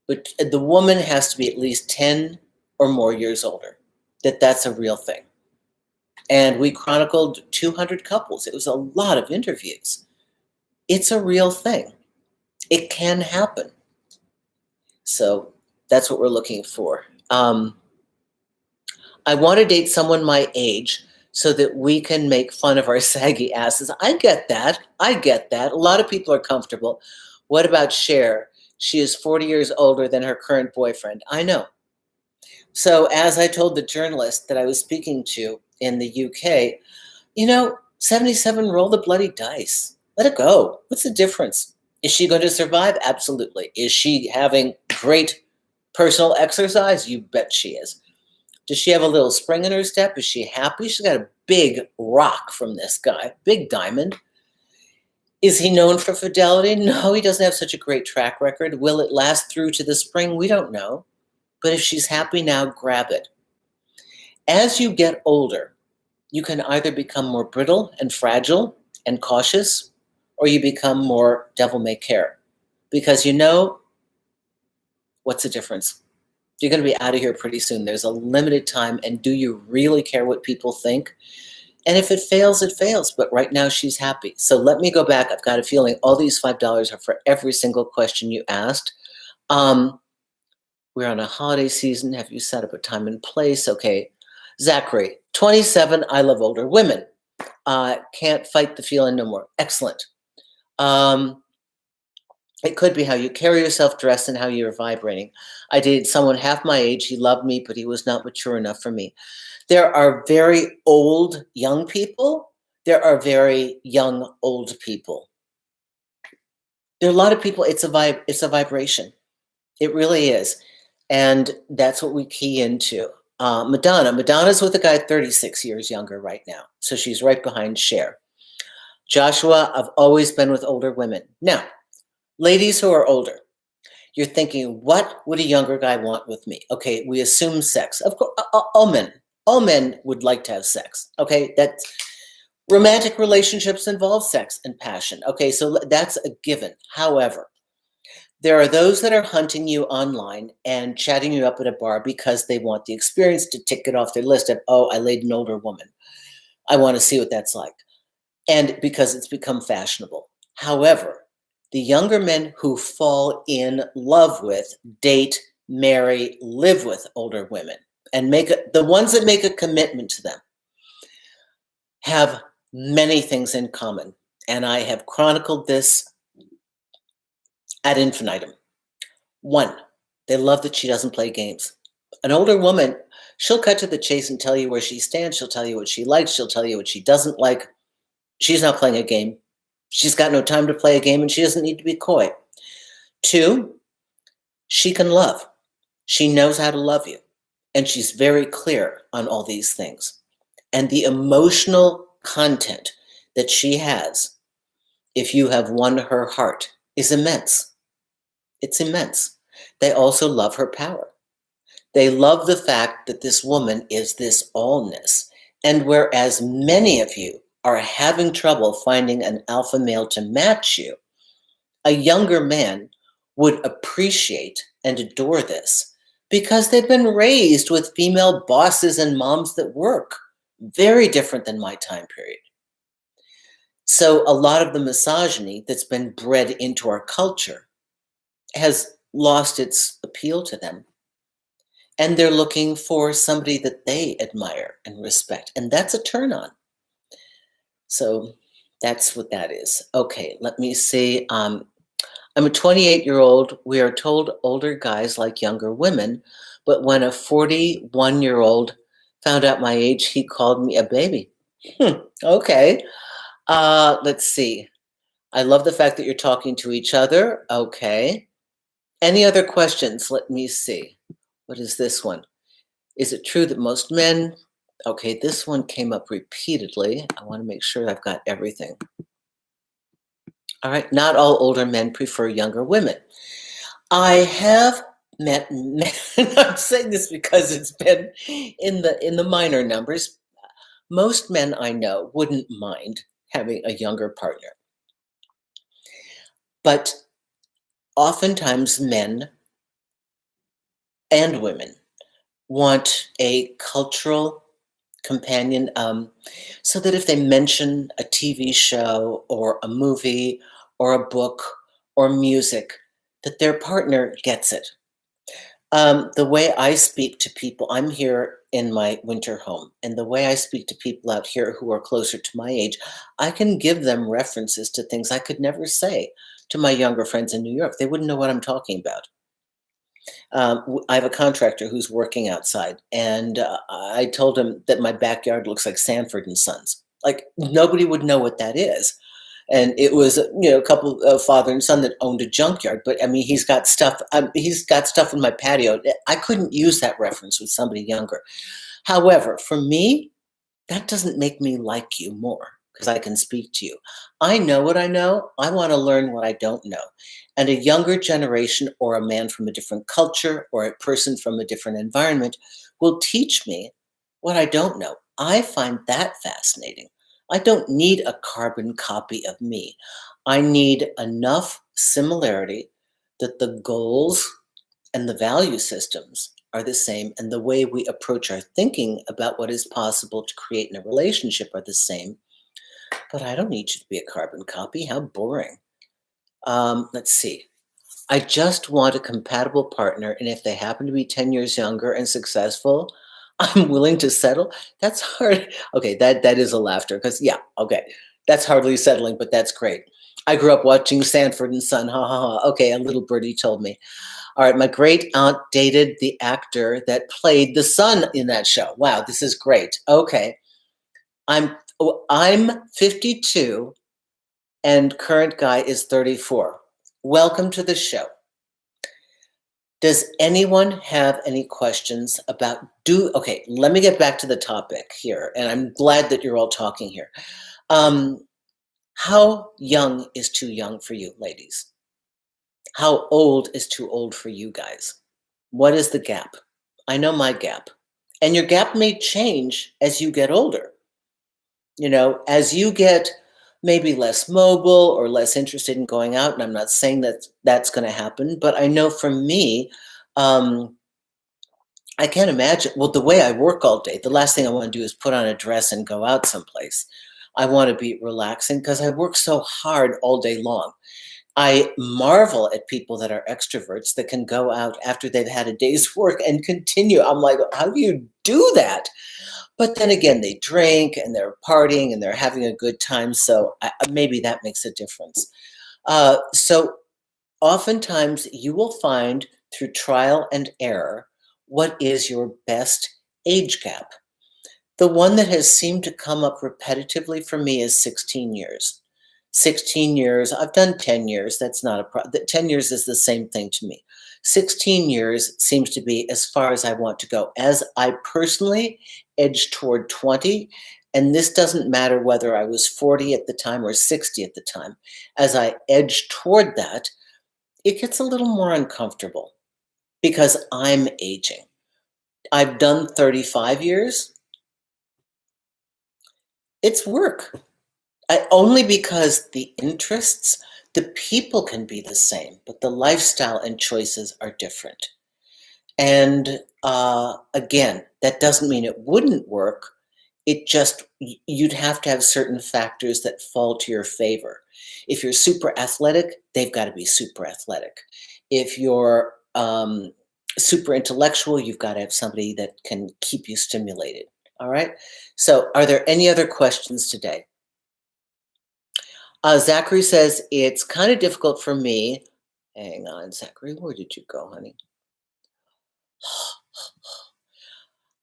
But the woman has to be at least 10 or more years older, that's a real thing. And we chronicled 200 couples. It was a lot of interviews. It's a real thing. It can happen. So that's what we're looking for. I want to date someone my age so that we can make fun of our saggy asses. I get that. A lot of people are comfortable. What about Cher? She is 40 years older than her current boyfriend. I know. So as I told the journalist that I was speaking to in the UK, 77, roll the bloody dice. Let it go. What's the difference? Is she going to survive? Absolutely. Is she having great personal exercise? You bet she is. Does she have a little spring in her step? Is she happy? She's got a big rock from this guy, big diamond. Is he known for fidelity? No, he doesn't have such a great track record. Will it last through to the spring? We don't know. But if she's happy now, grab it. As you get older, you can either become more brittle and fragile and cautious, or you become more devil may care. Because what's the difference? You're going to be out of here pretty soon. There's a limited time, and do you really care what people think? And if it fails, it fails. But right now, she's happy. So let me go back. I've got a feeling all these $5 are for every single question you asked. We're on a holiday season. Have you set up a time and place? Okay. Zachary, 27. I love older women. Can't fight the feeling no more. Excellent. It could be how you carry yourself, dress, and how you're vibrating. I dated someone half my age. He loved me, but he was not mature enough for me. There are very old young people. There are very young old people. There are a lot of people. It's a vibration. It really is. And that's what we key into. Madonna's with a guy 36 years younger right now. So she's right behind Cher. Joshua, I've always been with older women. Now, ladies who are older, you're thinking, what would a younger guy want with me? Okay, we assume sex. Of course, all men would like to have sex. Okay, that's romantic relationships involve sex and passion. Okay, so that's a given. However, there are those that are hunting you online and chatting you up at a bar because they want the experience to tick it off their list of, oh, I laid an older woman. I want to see what that's like. And because it's become fashionable. However, the younger men who fall in love with, date, marry, live with older women, and the ones that make a commitment to them have many things in common. And I have chronicled this ad infinitum. One, they love that she doesn't play games. An older woman, she'll cut to the chase and tell you where she stands. She'll tell you what she likes. She'll tell you what she doesn't like. She's not playing a game. She's got no time to play a game, and she doesn't need to be coy. Two, she can love. She knows how to love you. And she's very clear on all these things. And the emotional content that she has, if you have won her heart, is immense. It's immense. They also love her power. They love the fact that this woman is this allness. And whereas many of you are having trouble finding an alpha male to match you, a younger man would appreciate and adore this because they've been raised with female bosses and moms that work. Very different than my time period. So a lot of the misogyny that's been bred into our culture has lost its appeal to them. And they're looking for somebody that they admire and respect. And that's a turn on. So that's what that is. Okay, let me see. I'm a 28-year-old. We are told older guys like younger women. But when a 41-year-old found out my age, he called me a baby. Okay. Let's see. I love the fact that you're talking to each other. Okay. Any other questions? Let me see. What is this one? Is it true that most men... Okay, this one came up repeatedly. I want to make sure I've got everything. All right, not all older men prefer younger women. I have met men, I'm saying this because it's been in the minor numbers. Most men I know wouldn't mind having a younger partner. But oftentimes men and women want a cultural companion, so that if they mention a TV show or a movie or a book or music, that their partner gets it. The way I speak to people, I'm here in my winter home, and the way I speak to people out here who are closer to my age, I can give them references to things I could never say to my younger friends in New York. They wouldn't know what I'm talking about. I have a contractor who's working outside, and I told him that my backyard looks like Sanford and Sons. Like nobody would know what that is. And it was, a couple of father and son that owned a junkyard. But I mean, he's got stuff. He's got stuff in my patio. I couldn't use that reference with somebody younger. However, for me, that doesn't make me like you more because I can speak to you. I know what I know. I want to learn what I don't know. And a younger generation or a man from a different culture or a person from a different environment will teach me what I don't know. I find that fascinating. I don't need a carbon copy of me. I need enough similarity that the goals and the value systems are the same, and the way we approach our thinking about what is possible to create in a relationship are the same. But I don't need you to be a carbon copy. How boring. Let's see. I just want a compatible partner, and if they happen to be 10 years younger and successful, I'm willing to settle. That's hard. Okay, that is a laughter because, yeah, okay. That's hardly settling, but that's great. I grew up watching Sanford and Son. Ha ha ha. Okay, a little birdie told me. All right, my great aunt dated the actor that played the son in that show. Wow, this is great. Okay. I'm 52 and current guy is 34. Welcome to the show. Does anyone have any questions about okay, let me get back to the topic here, and I'm glad that you're all talking here. How young is too young for you, ladies? How old is too old for you guys? What is the gap? I know my gap. And your gap may change as you get older. As you get maybe less mobile or less interested in going out, and I'm not saying that that's going to happen, but I know for me, I can't imagine. Well, the way I work all day, the last thing I want to do is put on a dress and go out someplace. I want to be relaxing because I work so hard all day long. I marvel at people that are extroverts that can go out after they've had a day's work and continue. I'm like, how do you do that? But then again, they drink and they're partying and they're having a good time. So maybe that makes a difference. So oftentimes you will find through trial and error, what is your best age gap? The one that has seemed to come up repetitively for me is 16 years. 16 years, I've done 10 years, that's not a problem. 10 years is the same thing to me. 16 years seems to be as far as I want to go. As I personally edge toward 20, and this doesn't matter whether I was 40 at the time or 60 at the time, as I edge toward that, it gets a little more uncomfortable because I'm aging. I've done 35 years. It's work. Only because the interests, the people can be the same, but the lifestyle and choices are different. And again, that doesn't mean it wouldn't work. It just, you'd have to have certain factors that fall to your favor. If you're super athletic, they've got to be super athletic. If you're super intellectual, you've got to have somebody that can keep you stimulated. All right. So are there any other questions today? Zachary says, it's kind of difficult for me. Hang on, Zachary, where did you go, honey?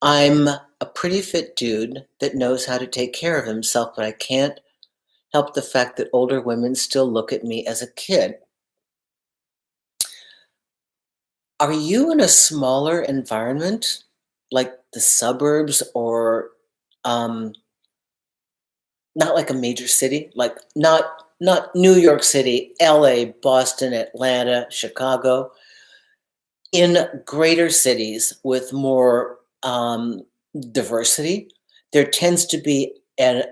I'm a pretty fit dude that knows how to take care of himself, but I can't help the fact that older women still look at me as a kid. Are you in a smaller environment, like the suburbs, or not like a major city, like not New York City, LA, Boston, Atlanta, Chicago, in greater cities with more diversity, there tends to be an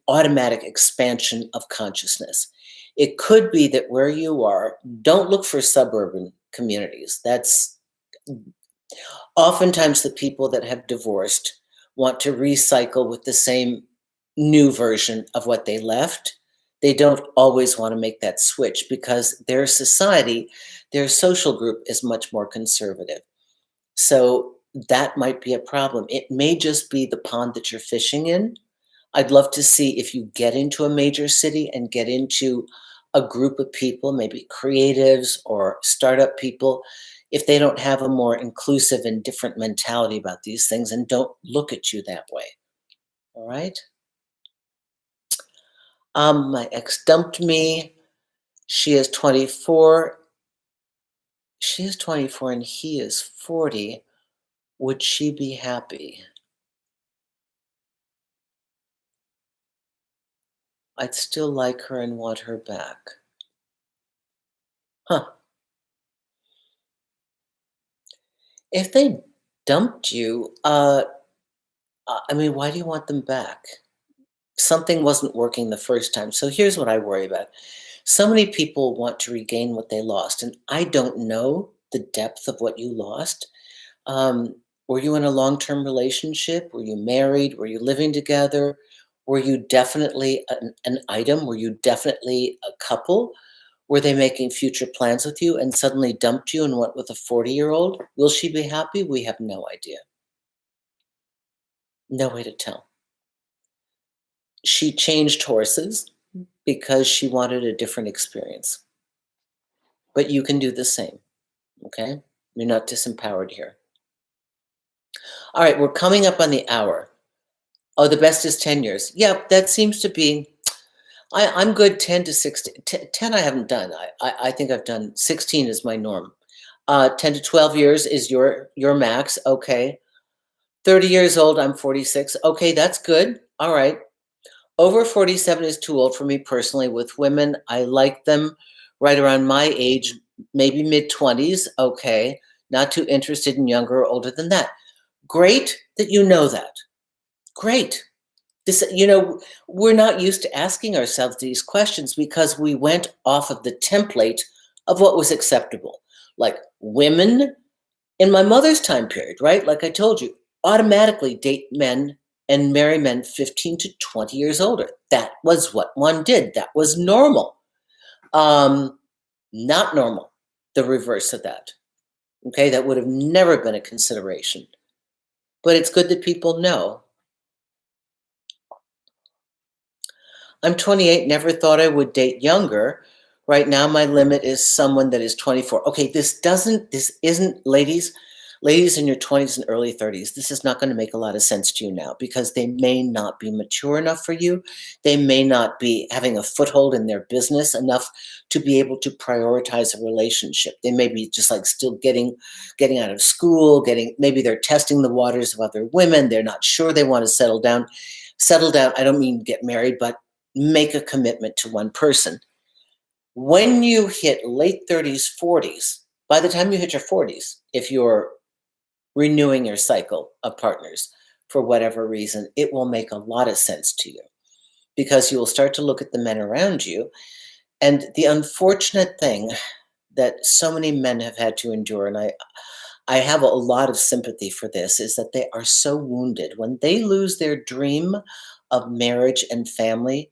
automatic expansion of consciousness. It could be that where you are, don't look for suburban communities. That's oftentimes the people that have divorced want to recycle with the same new version of what they left. They don't always want to make that switch because their society, their social group is much more conservative. So that might be a problem. It may just be the pond that you're fishing in. I'd love to see if you get into a major city and get into a group of people, maybe creatives or startup people, if they don't have a more inclusive and different mentality about these things and don't look at you that way. All right? My ex dumped me. She is 24. She is 24 and he is 40. Would she be happy? I'd still like her and want her back. Huh. If they dumped you, I mean, why do you want them back? Something wasn't working the first time. So here's what I worry about. So many people want to regain what they lost, and I don't know the depth of what you lost. Were you in a long-term relationship? Were you married? Were you living together? Were you definitely an item? Were you definitely a couple? Were they making future plans with you and suddenly dumped you and went with a 40-year-old? Will she be happy? We have no idea. No way to tell. She changed horses because she wanted a different experience. But you can do the same, okay? You're not disempowered here. All right, we're coming up on the hour. Oh, the best is 10 years. Yep, that seems to be, I'm good 10 to 16. 10 I haven't done. I think I've done 16 is my norm. 10 to 12 years is your max. Okay. 30 years old, I'm 46. Okay, that's good. All right. Over 47 is too old for me personally. With women, I like them right around my age, maybe mid-20s. Okay. Not too interested in younger or older than that. Great that you know that. Great. This, we're not used to asking ourselves these questions because we went off of the template of what was acceptable. Like women in my mother's time period, right? Like I told you, automatically date men and marry men 15 to 20 years older. That was what one did. That was normal. Not normal, the reverse of that. Okay, that would have never been a consideration. But it's good that people know. I'm 28, never thought I would date younger. Right now, my limit is someone that is 24. Okay, this isn't, ladies in your 20s and early 30s, this is not going to make a lot of sense to you now because they may not be mature enough for you. They may not be having a foothold in their business enough to be able to prioritize a relationship. They may be just like still getting out of school, maybe they're testing the waters of other women. They're not sure they want to settle down. Settle down, I don't mean get married, but make a commitment to one person. When you hit late 30s, 40s, by the time you hit your 40s, if you're renewing your cycle of partners for whatever reason, it will make a lot of sense to you because you will start to look at the men around you. And the unfortunate thing that so many men have had to endure, and I have a lot of sympathy for this, is that they are so wounded. When they lose their dream of marriage and family,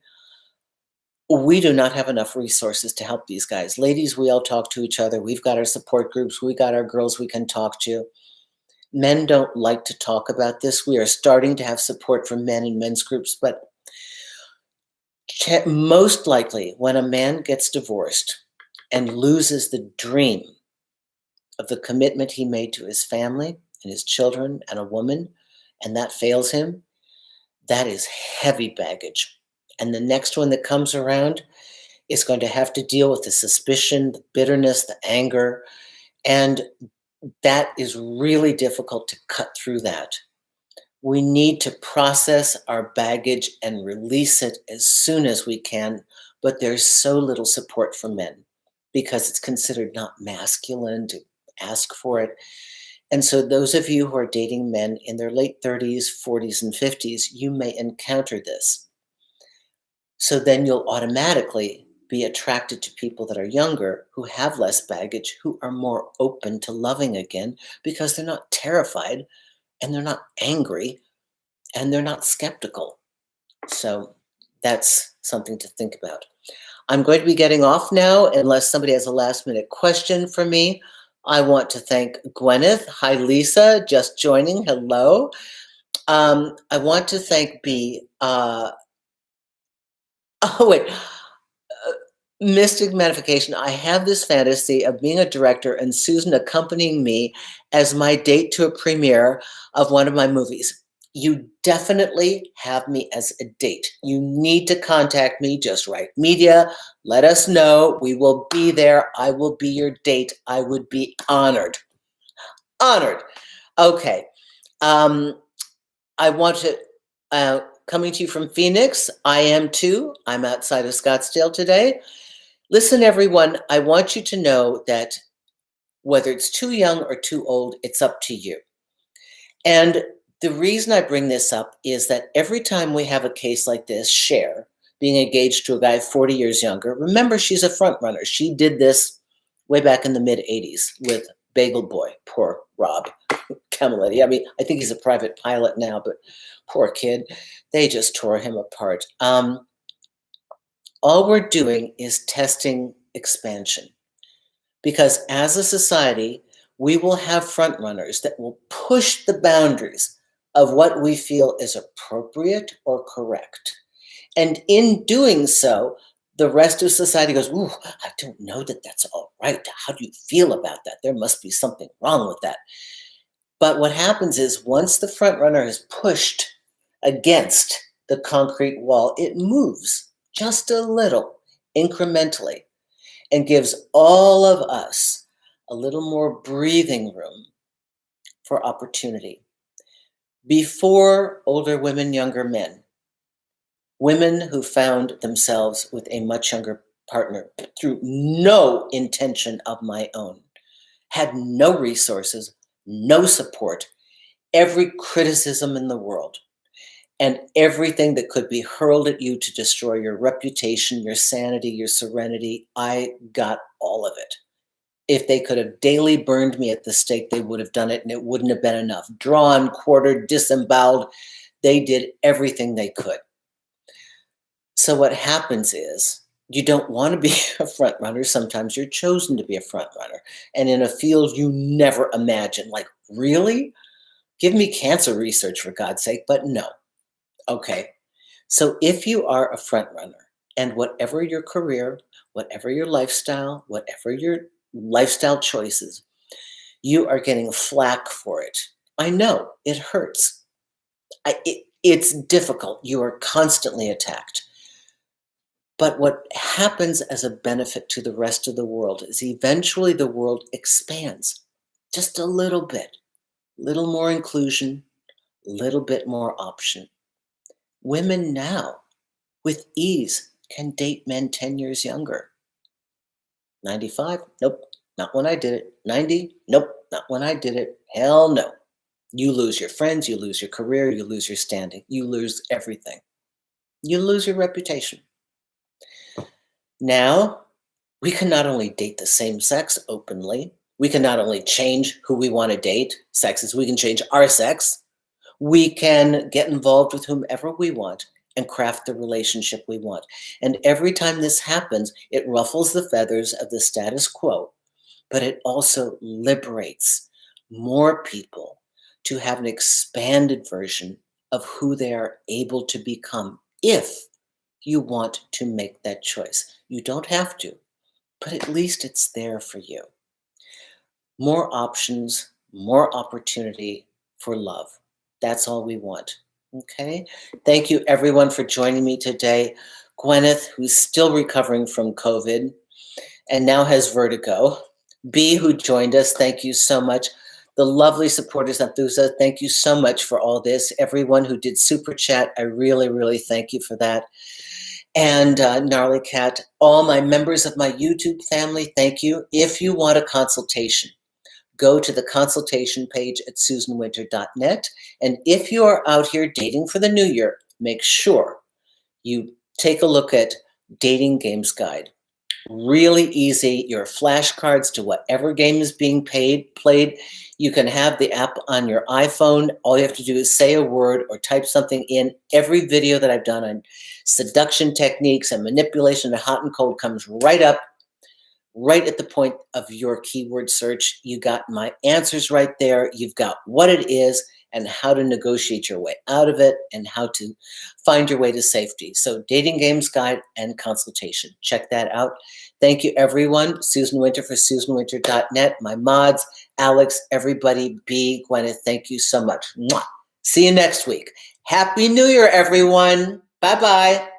we do not have enough resources to help these guys. Ladies, we all talk to each other. We've got our support groups. We got our girls we can talk to. Men don't like to talk about this. We are starting to have support from men in men's groups, but most likely when a man gets divorced and loses the dream of the commitment he made to his family and his children and a woman, and that fails him, that is heavy baggage. And the next one that comes around is going to have to deal with the suspicion, the bitterness, the anger, and that is really difficult to cut through that. We need to process our baggage and release it as soon as we can, but there's so little support from men because it's considered not masculine to ask for it. And so those of you who are dating men in their late 30s, 40s, and 50s, you may encounter this. So then you'll automatically be attracted to people that are younger, who have less baggage, who are more open to loving again because they're not terrified and they're not angry and they're not skeptical. So that's something to think about. I'm going to be getting off now unless somebody has a last minute question for me. I want to thank Gwyneth. Hi, Lisa, just joining. Hello. I want to thank B. Oh, wait. Mystic Manifestation. I have this fantasy of being a director and Susan accompanying me as my date to a premiere of one of my movies. You definitely have me as a date. You need to contact me. Just write media. Let us know. We will be there. I will be your date. I would be honored. Honored. Okay. I want to, coming to you from Phoenix. I am too. I'm outside of Scottsdale today. Listen, everyone, I want you to know that whether it's too young or too old, it's up to you. And the reason I bring this up is that every time we have a case like this, Cher, being engaged to a guy 40 years younger, remember she's a front runner. She did this way back in the mid 80s with Bagel Boy, poor Rob Camilletti. I mean, I think he's a private pilot now, but poor kid, they just tore him apart. All we're doing is testing expansion because as a society, we will have front runners that will push the boundaries of what we feel is appropriate or correct. And in doing so, the rest of society goes, ooh, I don't know that that's all right. How do you feel about that? There must be something wrong with that. But what happens is once the front runner is pushed against the concrete wall, it moves just a little incrementally and gives all of us a little more breathing room for opportunity. Before older women, younger men, women who found themselves with a much younger partner through no intention of my own, had no resources, no support, every criticism in the world, and everything that could be hurled at you to destroy your reputation, your sanity, your serenity. I got all of it. If they could have daily burned me at the stake, they would have done it, and it wouldn't have been enough. Drawn, quartered, disemboweled, they did everything they could. So what happens is you don't want to be a front runner. Sometimes you're chosen to be a front runner. And in a field you never imagined. Like, really? Give me cancer research, for God's sake. But no. Okay. So if you are a front runner, and whatever your career, whatever your lifestyle choices, you are getting flack for it. I know it hurts. It's difficult. You are constantly attacked. But what happens as a benefit to the rest of the world is eventually the world expands just a little bit, little more inclusion, a little bit more option. Women now, with ease, can date men 10 years younger. 95? Nope, not when I did it. 90? Nope, not when I did it. Hell no. You lose your friends, you lose your career, you lose your standing, you lose everything. You lose your reputation. Now, we can not only date the same sex openly, we can not only change who we want to date, sexes, we can change our sex. We can get involved with whomever we want and craft the relationship we want. And every time this happens, it ruffles the feathers of the status quo, but it also liberates more people to have an expanded version of who they are able to become if you want to make that choice. You don't have to, but at least it's there for you. More options, more opportunity for love. That's all we want. Okay? Thank you, everyone, for joining me today. Gwyneth, who's still recovering from COVID and now has vertigo. B, who joined us, thank you so much. The lovely supporters at Thusa, thank you so much for all this. Everyone who did Super Chat, I really, really thank you for that. And Gnarly Cat, all my members of my YouTube family, thank you. If you want a consultation, go to the consultation page at susanwinter.net. And if you are out here dating for the new year, make sure you take a look at Dating Games Guide. Really easy. Your flashcards to whatever game is being played. You can have the app on your iPhone. All you have to do is say a word or type something in. Every video that I've done on seduction techniques and manipulation and hot and cold comes right up, right at the point of your keyword search. You got my answers right there. You've got what it is and how to negotiate your way out of it and how to find your way to safety. So Dating Games Guide and consultation. Check that out. Thank you, everyone. Susan Winter for susanwinter.net. My mods, Alex, everybody, B, Gwyneth, thank you so much. Mwah. See you next week. Happy New Year, everyone. Bye-bye.